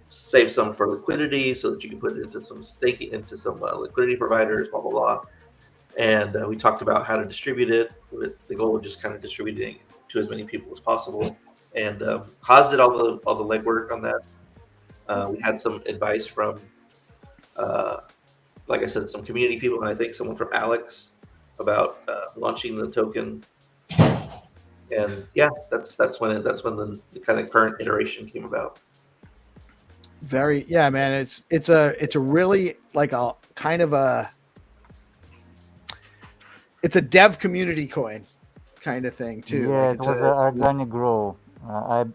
save some for liquidity so that you can put it into some staking, into some liquidity providers, blah, blah, blah. And we talked about how to distribute it with the goal of just kind of distributing to as many people as possible. And Haas did all the legwork on that. We had some advice from, like I said, some community people, and I think someone from Alex about launching the token. And yeah, that's when the kind of current iteration came about. Yeah, man, it's a really like a kind of it's a dev community coin kind of thing too. Yeah, like it was an organic grow. I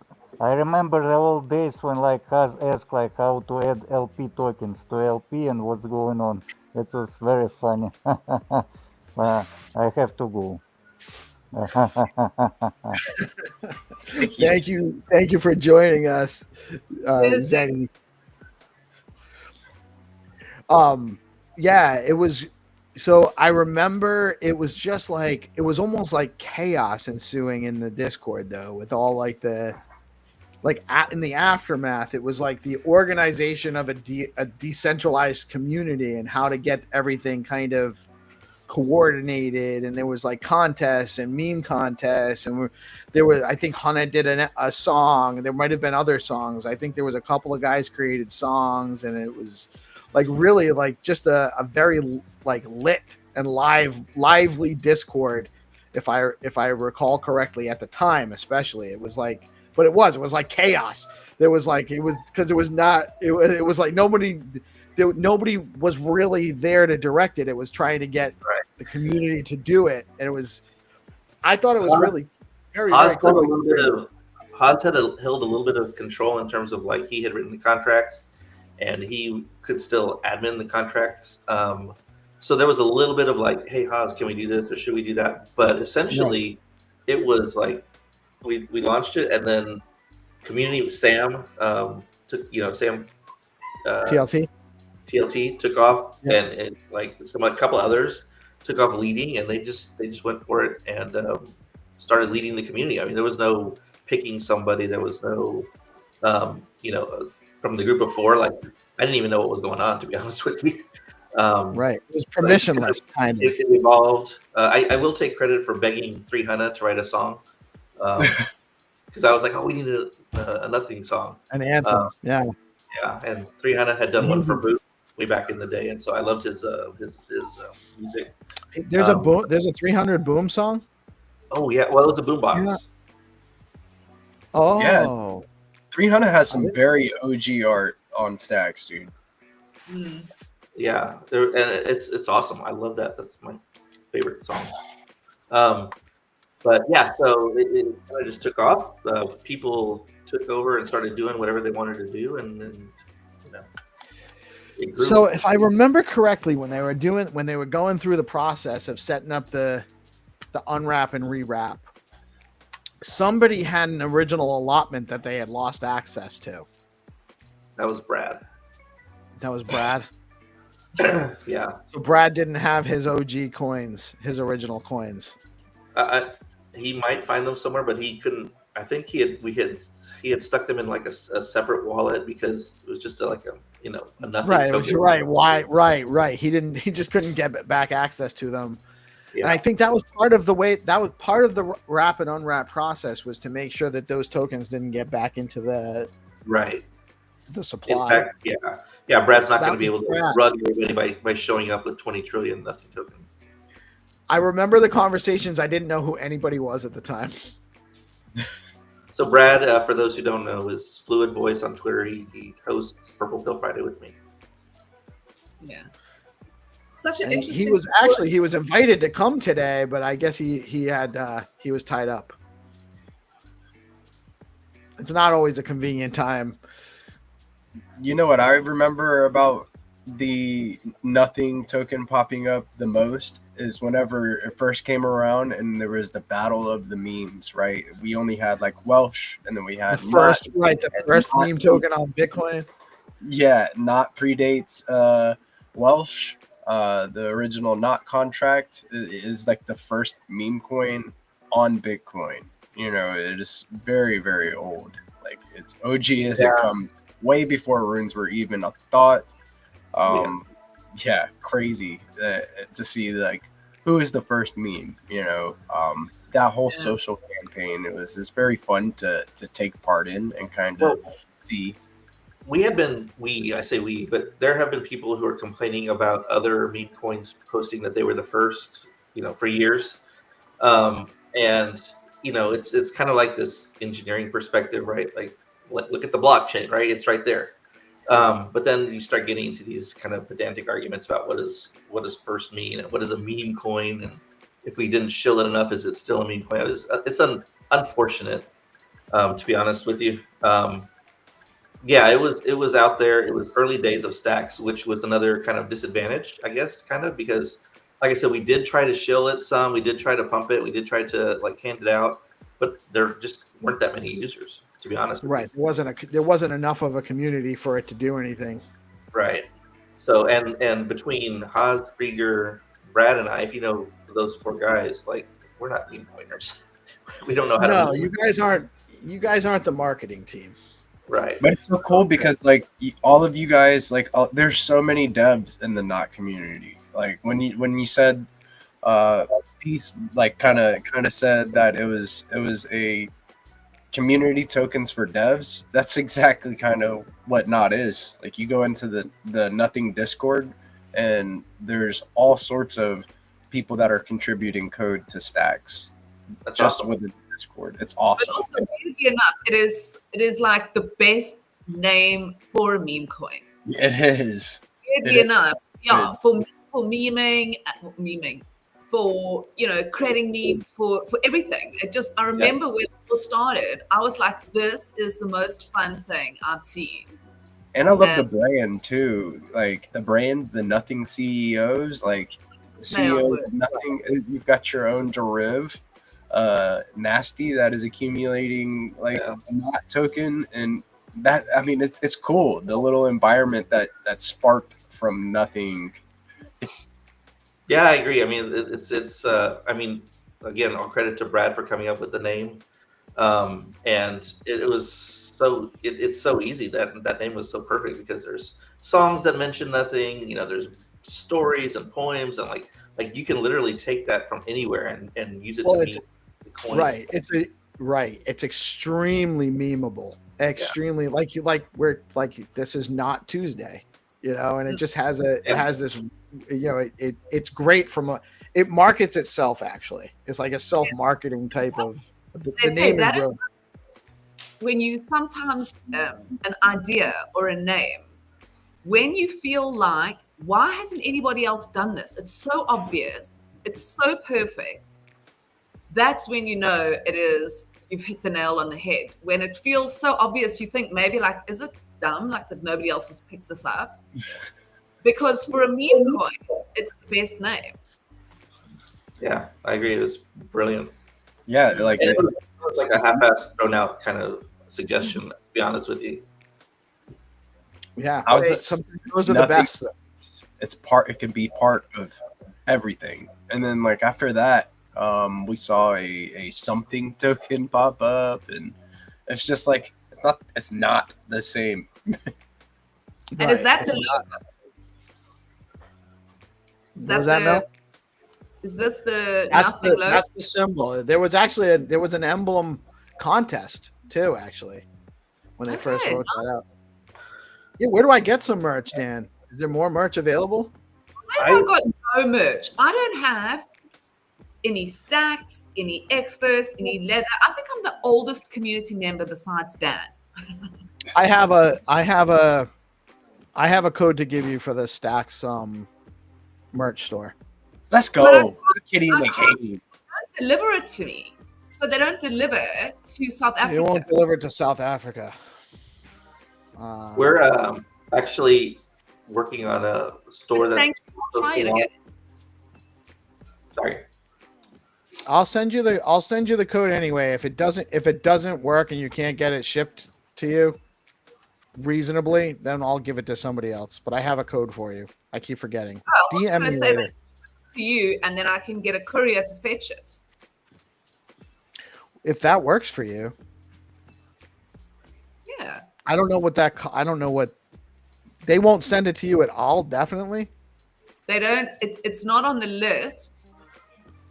remember the old days when like Kaz asked like how to add LP tokens to LP and what's going on. It was very funny. I have to go. Thank you for joining us, Zenny. Yeah, it was. So I remember it was just like, it was almost like chaos ensuing in the Discord though, with all like in the aftermath, it was like the organization of a decentralized community and how to get everything kind of coordinated. And there was like contests and meme contests, and there was, I think Hana did a song. There might have been other songs. I think there was a couple of guys created songs, and it was like really like just a very like lit and lively Discord, if I recall correctly at the time. Especially it was like, but it was like chaos. There was like, it was because it was like nobody was really there to direct it. It was trying to get the community to do it, and I thought it was really very, very cool. Haas held a little bit of control in terms of like he had written the contracts, and he could still admin the contracts. So there was a little bit of like, hey Haas, can we do this or should we do that? But essentially, it was like we launched it, and then community with Sam Sam TLT. TLT took off, Yeah. and like a couple others took off leading, and they just went for it and started leading the community. I mean, there was no picking somebody. There was no, from the group of four. Like, I didn't even know what was going on, to be honest with you. Right. It was permissionless, kind of. It evolved. I will take credit for begging 300 to write a song, because I was like, oh, we need a nothing song, An anthem. Yeah. Yeah, and 300 had done one for Boot way back in the day, and so I loved his music. There's a boom. There's a 300 boom song. Oh yeah, well, it was a boombox. Yeah. Oh. Yeah. 300 has some very OG art on Stacks, dude. Yeah, and it's awesome. I love that. That's my favorite song. But yeah, so it kind of just took off. People took over and started doing whatever they wanted to do, and then it grew. So if I remember correctly, when they were going through the process of setting up the unwrap and rewrap, somebody had an original allotment that they had lost access to. That was Brad. That was Brad. Yeah. So Brad didn't have his OG coins, his original coins. He might find them somewhere, but he couldn't. I think he had stuck them in like a separate wallet because it was just a nothing. Right. token. Right. He just couldn't get back access to them. Yeah. And I think that was part of the wrap and unwrap process, was to make sure that those tokens didn't get back into the supply. In fact, yeah. Brad's not going to be able to Brad. rug everybody by showing up with 20 trillion nothing token. I remember the conversations. I didn't know who anybody was at the time. So Brad, for those who don't know, is Fluid Voice on Twitter. He hosts Purple Pill Friday with me. Yeah. Such an And interesting. he was invited to come today, but I guess he was tied up. It's not always a convenient time. You know what I remember about the nothing token popping up the most is whenever it first came around and there was the battle of the memes, right? We only had like Welsh, and then we had The first meme token on Bitcoin. Yeah, not predates Welsh. The original not contract is like the first meme coin on Bitcoin. You know, it is very, very old. Like, it's OG as it comes, way before runes were even a thought. Yeah, crazy to see like who is the first meme. You know, that whole social campaign. It's very fun to take part in and kind of see. I say we, but there have been people who are complaining about other meme coins posting that they were the first, for years. And it's kind of like this engineering perspective, right? Like, look at the blockchain, right? It's right there. But then you start getting into these kind of pedantic arguments about what does first mean, and what is a meme coin, and if we didn't shill it enough, is it still a meme coin? It's unfortunate, to be honest with you. Yeah, it was out there. It was early days of Stacks, which was another kind of disadvantage, I guess, kind of, because, like I said, we did try to shill it some. We did try to pump it. We did try to hand it out, but there just weren't that many users, to be honest. Right. There wasn't enough of a community for it to do anything. Right. So and between Haas, Krieger, Brad, and I, if you know those four guys, like, we're not meme coiners. We don't know how to. No, you guys aren't the marketing team. Right. But it's so cool because like all of you guys, like there's so many devs in the not community. Like when you said Peace, like kind of said that it was a community tokens for devs. That's exactly kind of what not is. Like, you go into the nothing Discord and there's all sorts of people that are contributing code to Stacks. That's just awesome. within Discord. It's awesome. But also, weirdly enough, it is like the best name for a meme coin. It is. Weirdly enough, yeah, for memeing, for creating memes, for everything. I remember when it all started, I was like, this is the most fun thing I've seen. And I love the brand too. Like the brand, the Nothing CEOs, like CEO of Nothing. You've got your own deriv. Nasty that is accumulating like a not token, and that, I mean, it's cool. The little environment that sparked from nothing. Yeah, I agree. I mean, it's. I mean, again, all credit to Brad for coming up with the name, and it was so. It's so easy that name was so perfect because there's songs that mention nothing. You know, there's stories and poems and like you can literally take that from anywhere and use it to mean the coin. Right. It's extremely memeable. Extremely this is not Tuesday, you know, and it just has it has this, you know, it's great it markets itself actually. It's like a self-marketing type of the name is brilliant. When you sometimes an idea or a name, when you feel like, why hasn't anybody else done this? It's so obvious. It's so perfect. That's when you know you've hit the nail on the head. When it feels so obvious, you think maybe like, is it dumb like that nobody else has picked this up? Because for a meme coin, it's the best name. Yeah, I agree. It was brilliant. Yeah, like it's like a half-assed thrown out kind of suggestion, to be honest with you. Yeah, those are the best. It can be part of everything. And then like after that, we saw a something token pop up, and it's just like it's not the same. And is that the logo? Is this the nothing logo? That's the symbol. There was actually an emblem contest too, actually, when they first wrote that up. Yeah, where do I get some merch, Dan? Is there more merch available? I got no merch. I don't have any stacks, any X-Verse, any leather. I think I'm the oldest community member besides Dan. I have a code to give you for the stacks merch store. Let's go. Kitty in the cave. They don't deliver it to me. So they don't deliver it to South Africa. They won't deliver it to South Africa. We're actually working on a store that's supposed to launch. Sorry. I'll send you the code anyway. If it doesn't work and you can't get it shipped to you reasonably, then I'll give it to somebody else. But I have a code for you. I keep forgetting. DM me later. To you, and then I can get a courier to fetch it. If that works for you. Yeah. I don't know what they won't send it to you at all. Definitely. They don't. It's not on the list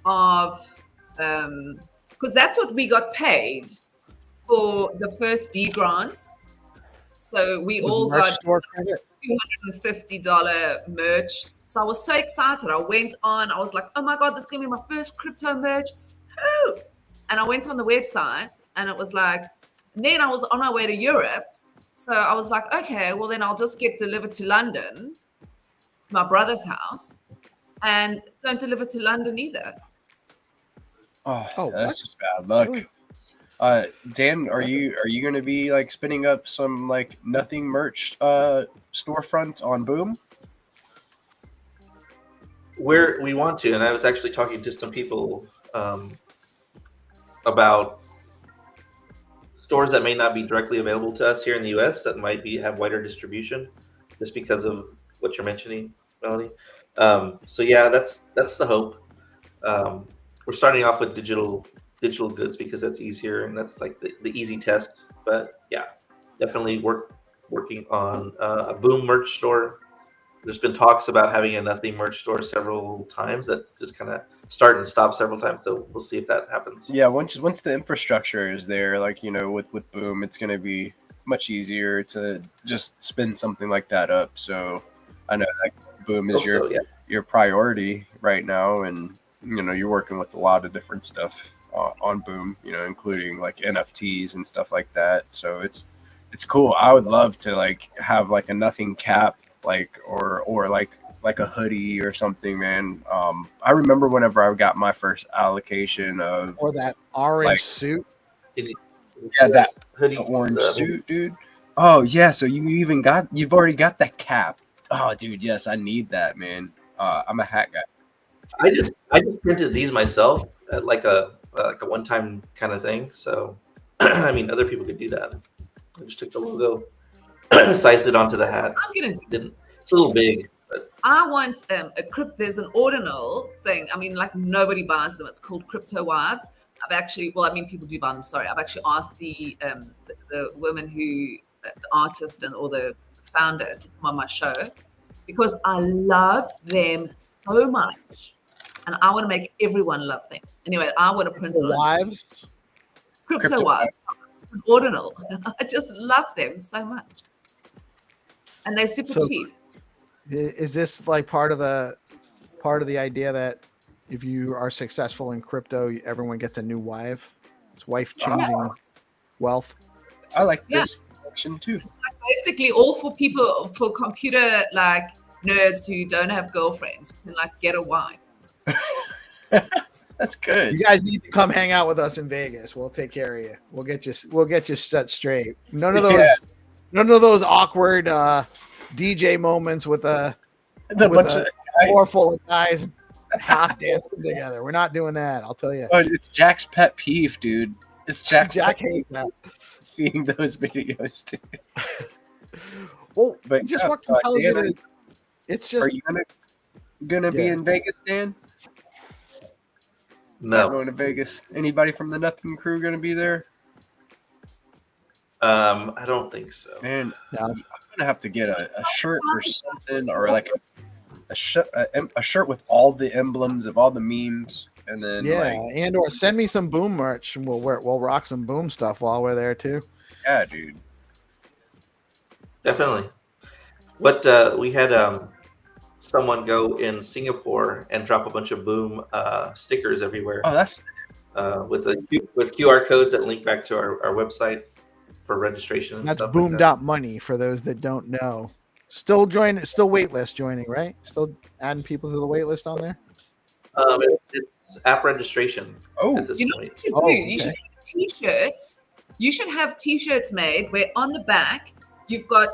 of because that's what we got paid for the first D grants. So we all got $250 merch. So I was so excited. I went on. I was like, "Oh my god, this is gonna be my first crypto merch!" Woo! And I went on the website, and it was like. And then I was on my way to Europe, so I was like, "Okay, well then I'll just get delivered to London, to my brother's house, and don't deliver to London either." Oh, that's just bad luck. Really? Dan, are you going to be like spinning up some like nothing merch storefronts on Boom? We want to, and I was actually talking to some people about stores that may not be directly available to us here in the U.S. that might have wider distribution, just because of what you're mentioning, Melanie. So yeah, that's the hope. We're starting off with digital goods because that's easier and that's like the easy test. But yeah, definitely working on a Boom merch store. There's been talks about having a nothing merch store several times that just kind of start and stop several times. So we'll see if that happens. Yeah, once the infrastructure is there, like, you know, with Boom, it's going to be much easier to just spin something like that up. So I know like Boom is your priority right now, and you know you're working with a lot of different stuff on Boom, you know, including like NFTs and stuff like that. So it's cool. I would love to like have like a nothing cap, like or like a hoodie or something, man. I remember whenever I got my first allocation of or that orange suit. Yeah, that hoodie, orange suit, dude. Oh yeah, so you've already got that cap. Oh, dude, yes, I need that, man. I'm a hat guy. I just printed these myself at like a one-time kind of thing. So I mean, other people could do that. I just took the logo, sized it onto the hat. I'm gonna do. It's a little big, but I want there's an ordinal thing. I mean, like nobody buys them. It's called Crypto Wives. I've actually, well, I mean, people do buy them. Sorry, I've actually asked the woman who, the artist and or the founder, to come on my show because I love them so much, and I want to make everyone love them. Anyway, I want to print it on Wives. Crypto Wives, an ordinal. I just love them so much, and they're super cheap. Is this like part of the idea that if you are successful in crypto, everyone gets a new wife? It's wife changing wealth. I like this function too. Basically, all for people for computer like nerds who don't have girlfriends who can like get a wife. That's good. You guys need to come hang out with us in Vegas. We'll take care of you. We'll get you set straight. None of those awkward DJ moments with a bunch of floor full of guys half dancing together. We're not doing that. I'll tell you. Oh, it's Jack's pet peeve, dude. It's Jack hates that. Seeing those videos, dude. Well, but just what compels you to, it's just. Are you gonna be in Vegas, Dan? No. Not going to Vegas. Anybody from the Nothing Crew gonna be there? I don't think so. Man, No. I'm gonna have to get a shirt or something, or like a shirt with all the emblems of all the memes, and then and or send me some Boom merch, and we'll rock some Boom stuff while we're there too. Yeah, dude. Definitely. What we had someone go in Singapore and drop a bunch of Boom stickers everywhere. Oh, that's with QR codes that link back to our website for registration. And that's stuff boom.money like for those that don't know. Still waitlist joining, right? Still adding people to the waitlist on there. It's app registration. Oh, at this You know point. what you should do? You should have t-shirts. You should have t-shirts made where on the back you've got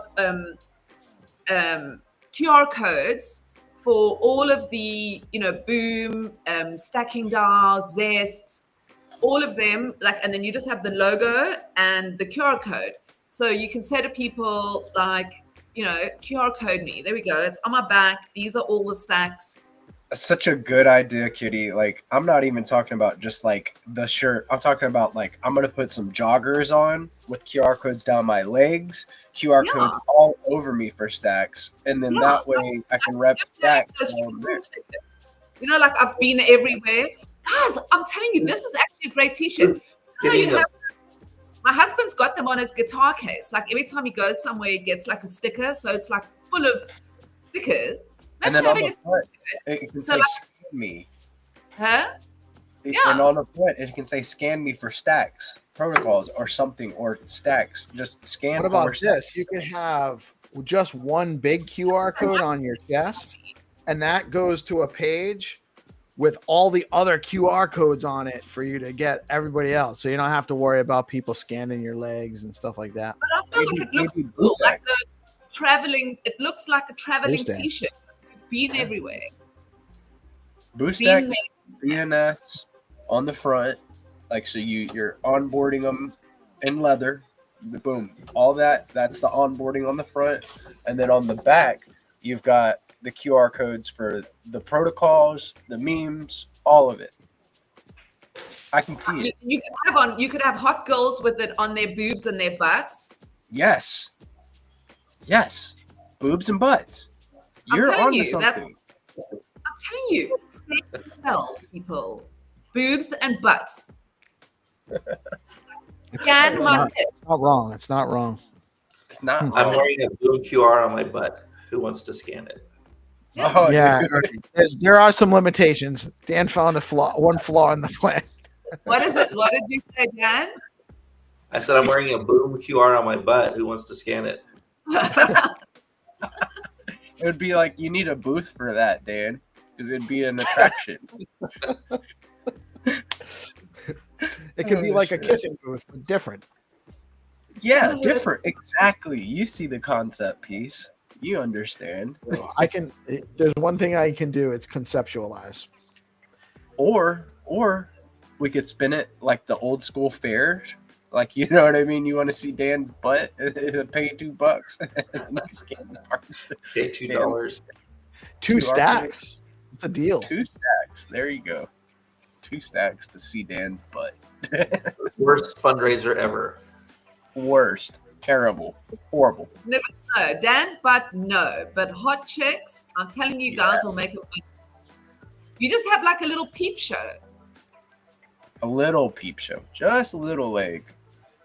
QR codes for all of the, Boom, StackingDAO, Zest, all of them, and then you just have the logo and the QR code. So you can say to people QR code me. There we go. It's on my back. These are all the stacks. such a good idea, Kitty. Like, I'm not even talking about just like the shirt. I'm talking about like I'm gonna put some joggers on with QR codes down my legs, QR codes all over me for stacks, and then that way I can rep stacks. Like I've been everywhere. Guys, I'm telling you, this is actually a great t-shirt. My husband's got them on his guitar case. Like every time he goes somewhere, he gets like a sticker. So it's like full of stickers. And then on the front, it can say scan me. Huh? And on the front, it can say scan me for stacks, protocols, or something, or stacks. Just scan. What about this? You can have just one big QR code on your chest, and that goes to a page with all the other QR codes on it for you to get everybody else. So you don't have to worry about people scanning your legs and stuff like that. But I feel like it looks cool. Like it looks like a traveling t-shirt. You've been everywhere. Boost X, BNS on the front. Like, so you're onboarding them in leather. Boom. All that's the onboarding on the front. And then on the back, you've got the QR codes for the protocols, the memes, all of it. I can see it. You could have hot girls with it on their boobs and their butts. Yes. Boobs and butts. You're on to something. I'm telling you, sex sells, people. Boobs and butts. It's not wrong. It's not wrong. It's not wrong. I'm wearing a Boom QR on my butt. Who wants to scan it? Yeah, there are some limitations. Dan found one flaw in the plan. What is it? What did you say, Dan? I said I'm wearing a Boom QR on my butt. Who wants to scan it? It would be like you need a booth for that, Dan, because it'd be an attraction. It could be like a kissing booth, but different. Yeah, different. Exactly. You see the concept piece. You understand. There's one thing I can do. It's conceptualize. Or we could spin it like the old school fair, Like, you know what I mean? You want to see Dan's butt? Pay $2. Pay $2. 2 stacks. It's a deal. 2 stacks. There you go. 2 stacks to see Dan's butt. Worst fundraiser ever. Worst. Terrible. Horrible. No, Dan's butt, no. But hot chicks, I'm telling you guys, will make it. You just have like a little peep show. A little peep show. Just a little leg.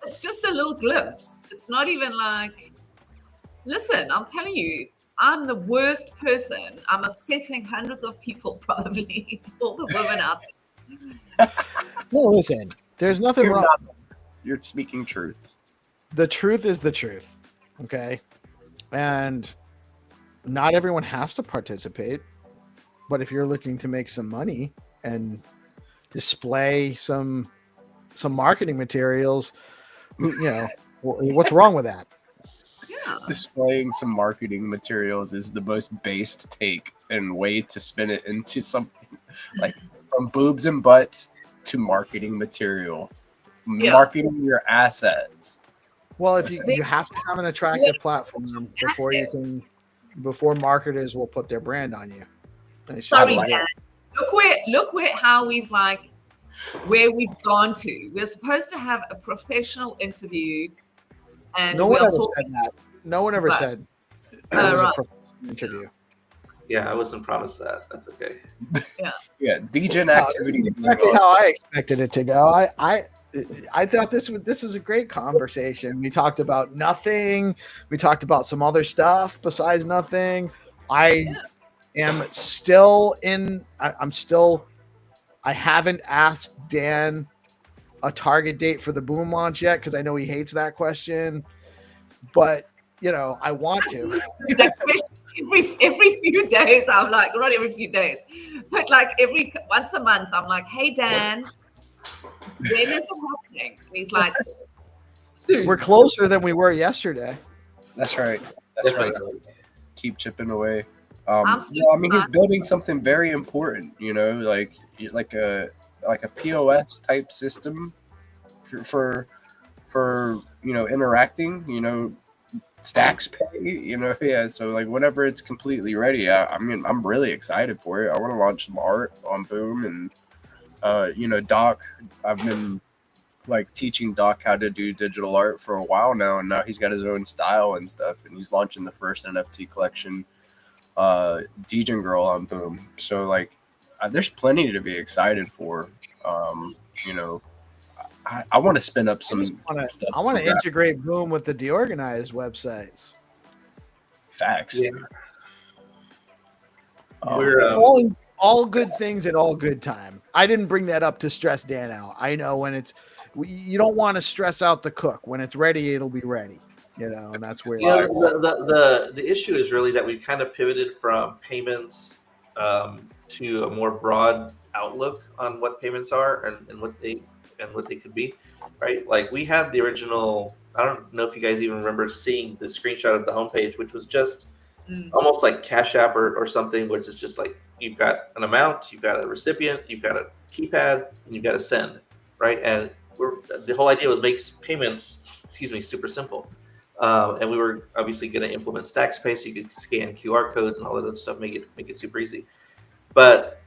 It's just a little glimpse. It's not even like, listen, I'm telling you, I'm the worst person. I'm upsetting hundreds of people, probably. All the women out there. Well, listen, there's nothing wrong. You're speaking truths. The truth is the truth. Okay. And not everyone has to participate. But if you're looking to make some money and display some marketing materials, you know, what's wrong with that? Yeah. Displaying some marketing materials is the most based take and way to spin it into something like from boobs and butts to marketing material. Yeah. Marketing your assets. Well, if you have to have an attractive platform before marketers will put their brand on you. Sorry, Dan. Look where how we've where we've gone to. We're supposed to have a professional interview, and no one we're ever talking. said that. No one ever said it was Right. a professional interview. Yeah, I wasn't promised that. That's okay. Yeah, degen No, this activity. is exactly how I expected it to go. I thought this was a great conversation. We talked about nothing. We talked about some other stuff besides nothing. I haven't asked Dan a target date for the boom launch yet because I know he hates that question. But you know, I want to. every few days, I'm like, not every few days, but like once a month, I'm like, hey Dan, when is it happening? And he's like, soon. We're closer than we were yesterday. That's right. That's right. Keep chipping away. I'm he's building something very important. You know, like a POS type system for interacting. You know, stacks pay. You know, yeah. So like whenever it's completely ready, I'm really excited for it. I want to launch some art on Boom and Doc. I've been like teaching Doc how to do digital art for a while now, and now he's got his own style and stuff, and he's launching the first NFT collection. Degen Girl on Boom. So like there's plenty to be excited for. I want to spin up some stuff. I want to integrate Boom with the DeOrganized websites. Facts. Yeah. We're all good things at all good time. I didn't bring that up to stress Dan out. I know when you don't want to stress out the cook. When it's ready, it'll be ready. You know, and that's where the issue is really that we've kind of pivoted from payments to a more broad outlook on what payments are and what they could be, right? Like we had the original. I don't know if you guys even remember seeing the screenshot of the homepage, which was just almost like Cash App or something, which is just like you've got an amount, you've got a recipient, you've got a keypad, and you've got a send, right? And the whole idea was make payments, super simple. And we were obviously going to implement StackSpace so you could scan QR codes and all that other stuff, make it super easy. But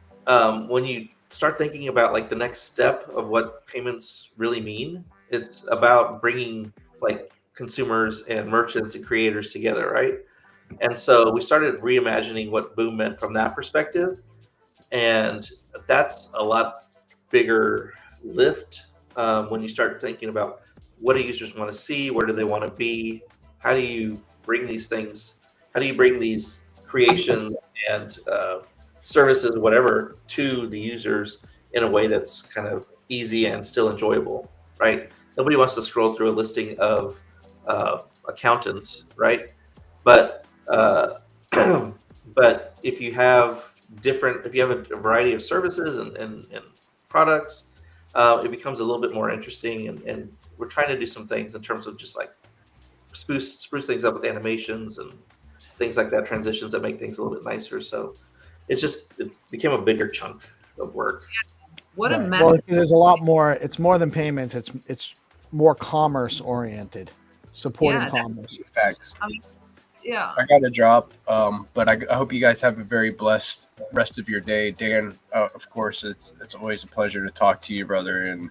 when you start thinking about like the next step of what payments really mean, it's about bringing like consumers and merchants and creators together, right? And so we started reimagining what Boom meant from that perspective, and that's a lot bigger lift when you start thinking about what do users want to see, where do they want to be, how do you bring these things, how do you bring these creations and services, whatever, to the users in a way that's kind of easy and still enjoyable, right? Nobody wants to scroll through a listing of accountants, right? But but if you have a variety of services and products, it becomes a little bit more interesting, and we're trying to do some things in terms of just like spruce things up with animations and things like that, transitions that make things a little bit nicer. So it became a bigger chunk of work. What a Right. mess. Well, there's a lot more. It's more than payments. It's more commerce oriented, supporting Yeah, commerce. Facts. Yeah. I got to drop, but I hope you guys have a very blessed rest of your day. Dan, of course, it's always a pleasure to talk to you, brother. And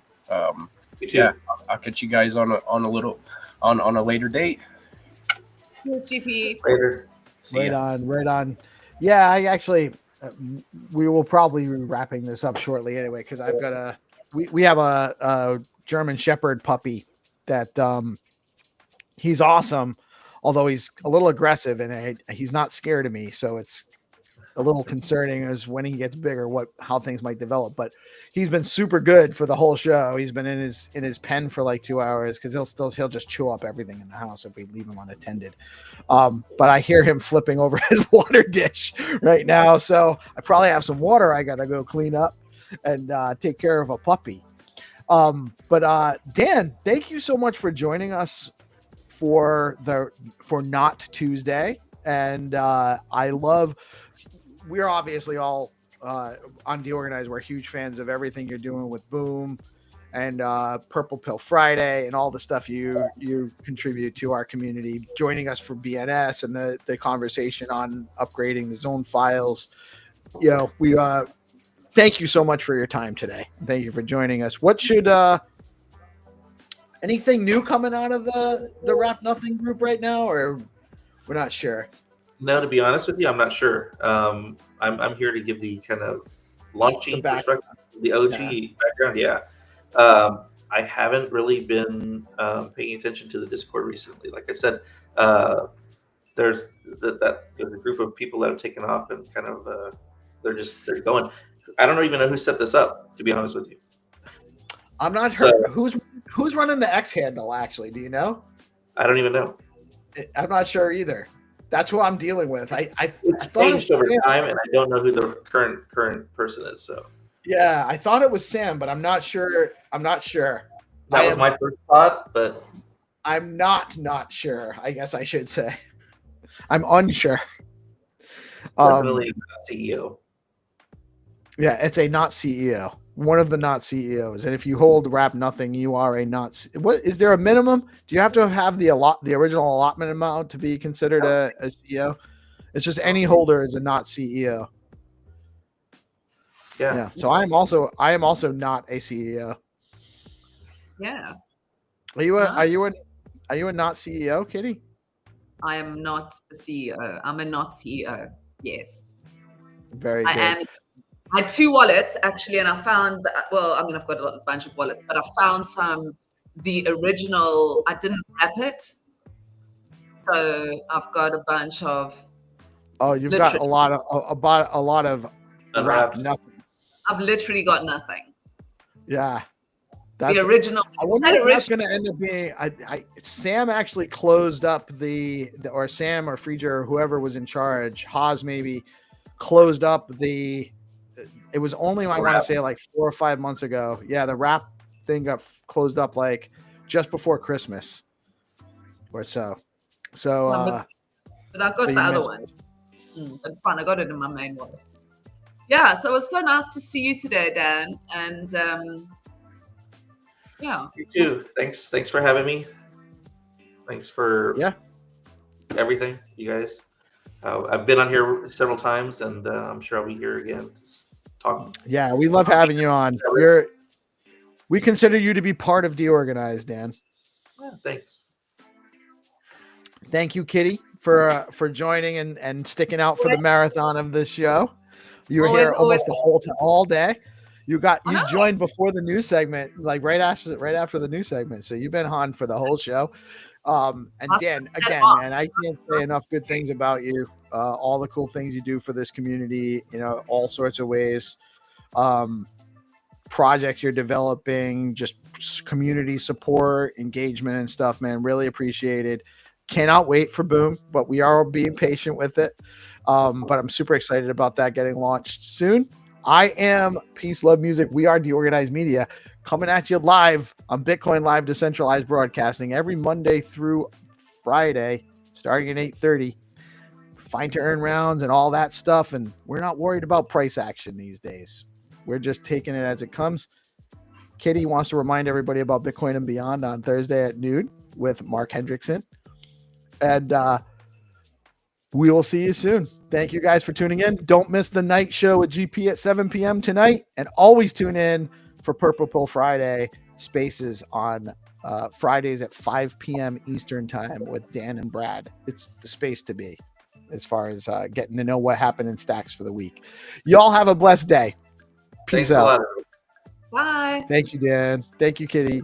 You too. yeah, I'll catch you guys on a later date. Cheers, GP. Later. See ya. Right on. Yeah, I actually, we will probably be wrapping this up shortly anyway, because I've got we have a German Shepherd puppy that he's awesome, although he's a little aggressive and he's not scared of me, so it's a little concerning as when he gets bigger how things might develop. But he's been super good for the whole show. He's been in his pen for like 2 hours because he'll just chew up everything in the house if we leave him unattended. But I hear him flipping over his water dish right now, so I probably have some water I gotta go clean up and take care of a puppy. But Dan, thank you so much for joining us for Not Tuesday. And we're obviously all on DeOrganized. We're huge fans of everything you're doing with Boom and Purple Pill Friday and all the stuff you contribute to our community, joining us for BNS and the conversation on upgrading the zone files. We thank you so much for your time today. Thank you for joining us. What should anything new coming out of the Wrap Nothing group right now, or we're not sure? No, to be honest with you, I'm not sure. I'm here to give the kind of launching perspective, the OG background. Yeah. I haven't really been paying attention to the Discord recently. Like I said, there's a group of people that have taken off and kind of they're going. I don't even know who set this up, to be honest with you. I'm not sure who's running the X handle. Actually, do you know? I don't even know. I'm not sure either. That's who I'm dealing with. It's changed over time, and I don't know who the current person is. So yeah, I thought it was Sam, but I'm not sure. That was my first thought, but I'm not sure. I guess I should say I'm unsure. Definitely not CEO. Yeah, it's a not CEO. One of the not CEOs, and if you hold Wrap Nothing, you are a not. What is there a minimum? Do you have to have the original allotment amount to be considered a CEO? It's just any holder is a not CEO. Yeah. So I am also not a CEO. Yeah. Are you a not CEO, Kitty? I am not a CEO. I'm a not CEO. Yes. Very good. I had 2 wallets actually, and I found I've got a bunch of wallets, but I found the original. I didn't wrap it, so I've got a bunch of. Oh, you've got a lot of Wrap Nothing. I've literally got nothing. Yeah, the original. I wonder if that's going to end up being. Sam actually closed up or Sam or Freeger or whoever was in charge, Haas maybe, closed up the. It was only, I want to say, like 4 or 5 months ago. Yeah, the Wrap thing got closed up like just before Christmas or so. So, but I got the other one. It's fine. I got it in my main wallet. Yeah, so it was so nice to see you today, Dan. And yeah. You too. Thanks for having me. Thanks for everything, you guys. I've been on here several times, and I'm sure I'll be here again. Yeah, we love having you on. We consider you to be part of DeOrganized, Dan. Yeah, thanks. Thank you, Kitty, for joining and sticking out for the marathon of the show. You were here almost the whole time, all day. You joined before the news segment, like right after the news segment. So you've been on for the whole show. And Dan, again, man, I can't say enough good things about you. All the cool things you do for this community, all sorts of ways, projects you're developing, just community support, engagement and stuff, man. Really appreciated. Cannot wait for Boom, but we are being patient with it. But I'm super excited about that getting launched soon. I am PeaceLoveMusic. We are DeOrganized Media, coming at you live on BitcoinLive Decentralized Broadcasting every Monday through Friday, starting at 8:30. Find2Earn rounds and all that stuff, and we're not worried about price action these days. We're just taking it as it comes. Kitty wants to remind everybody about Bitcoin and Beyond on Thursday at noon with Mark Hendrickson. And we will see you soon. Thank you guys for tuning in. Don't miss the night show with GP at 7 p.m. tonight. And always tune in for Purple Pill Friday spaces on Fridays at 5 p.m. Eastern time with Dan and Brad. It's the space to be as far as getting to know what happened in stacks for the week. Y'all have a blessed day. Peace Thanks out. a lot. Bye. Thank you, Dan. Thank you, Kitty.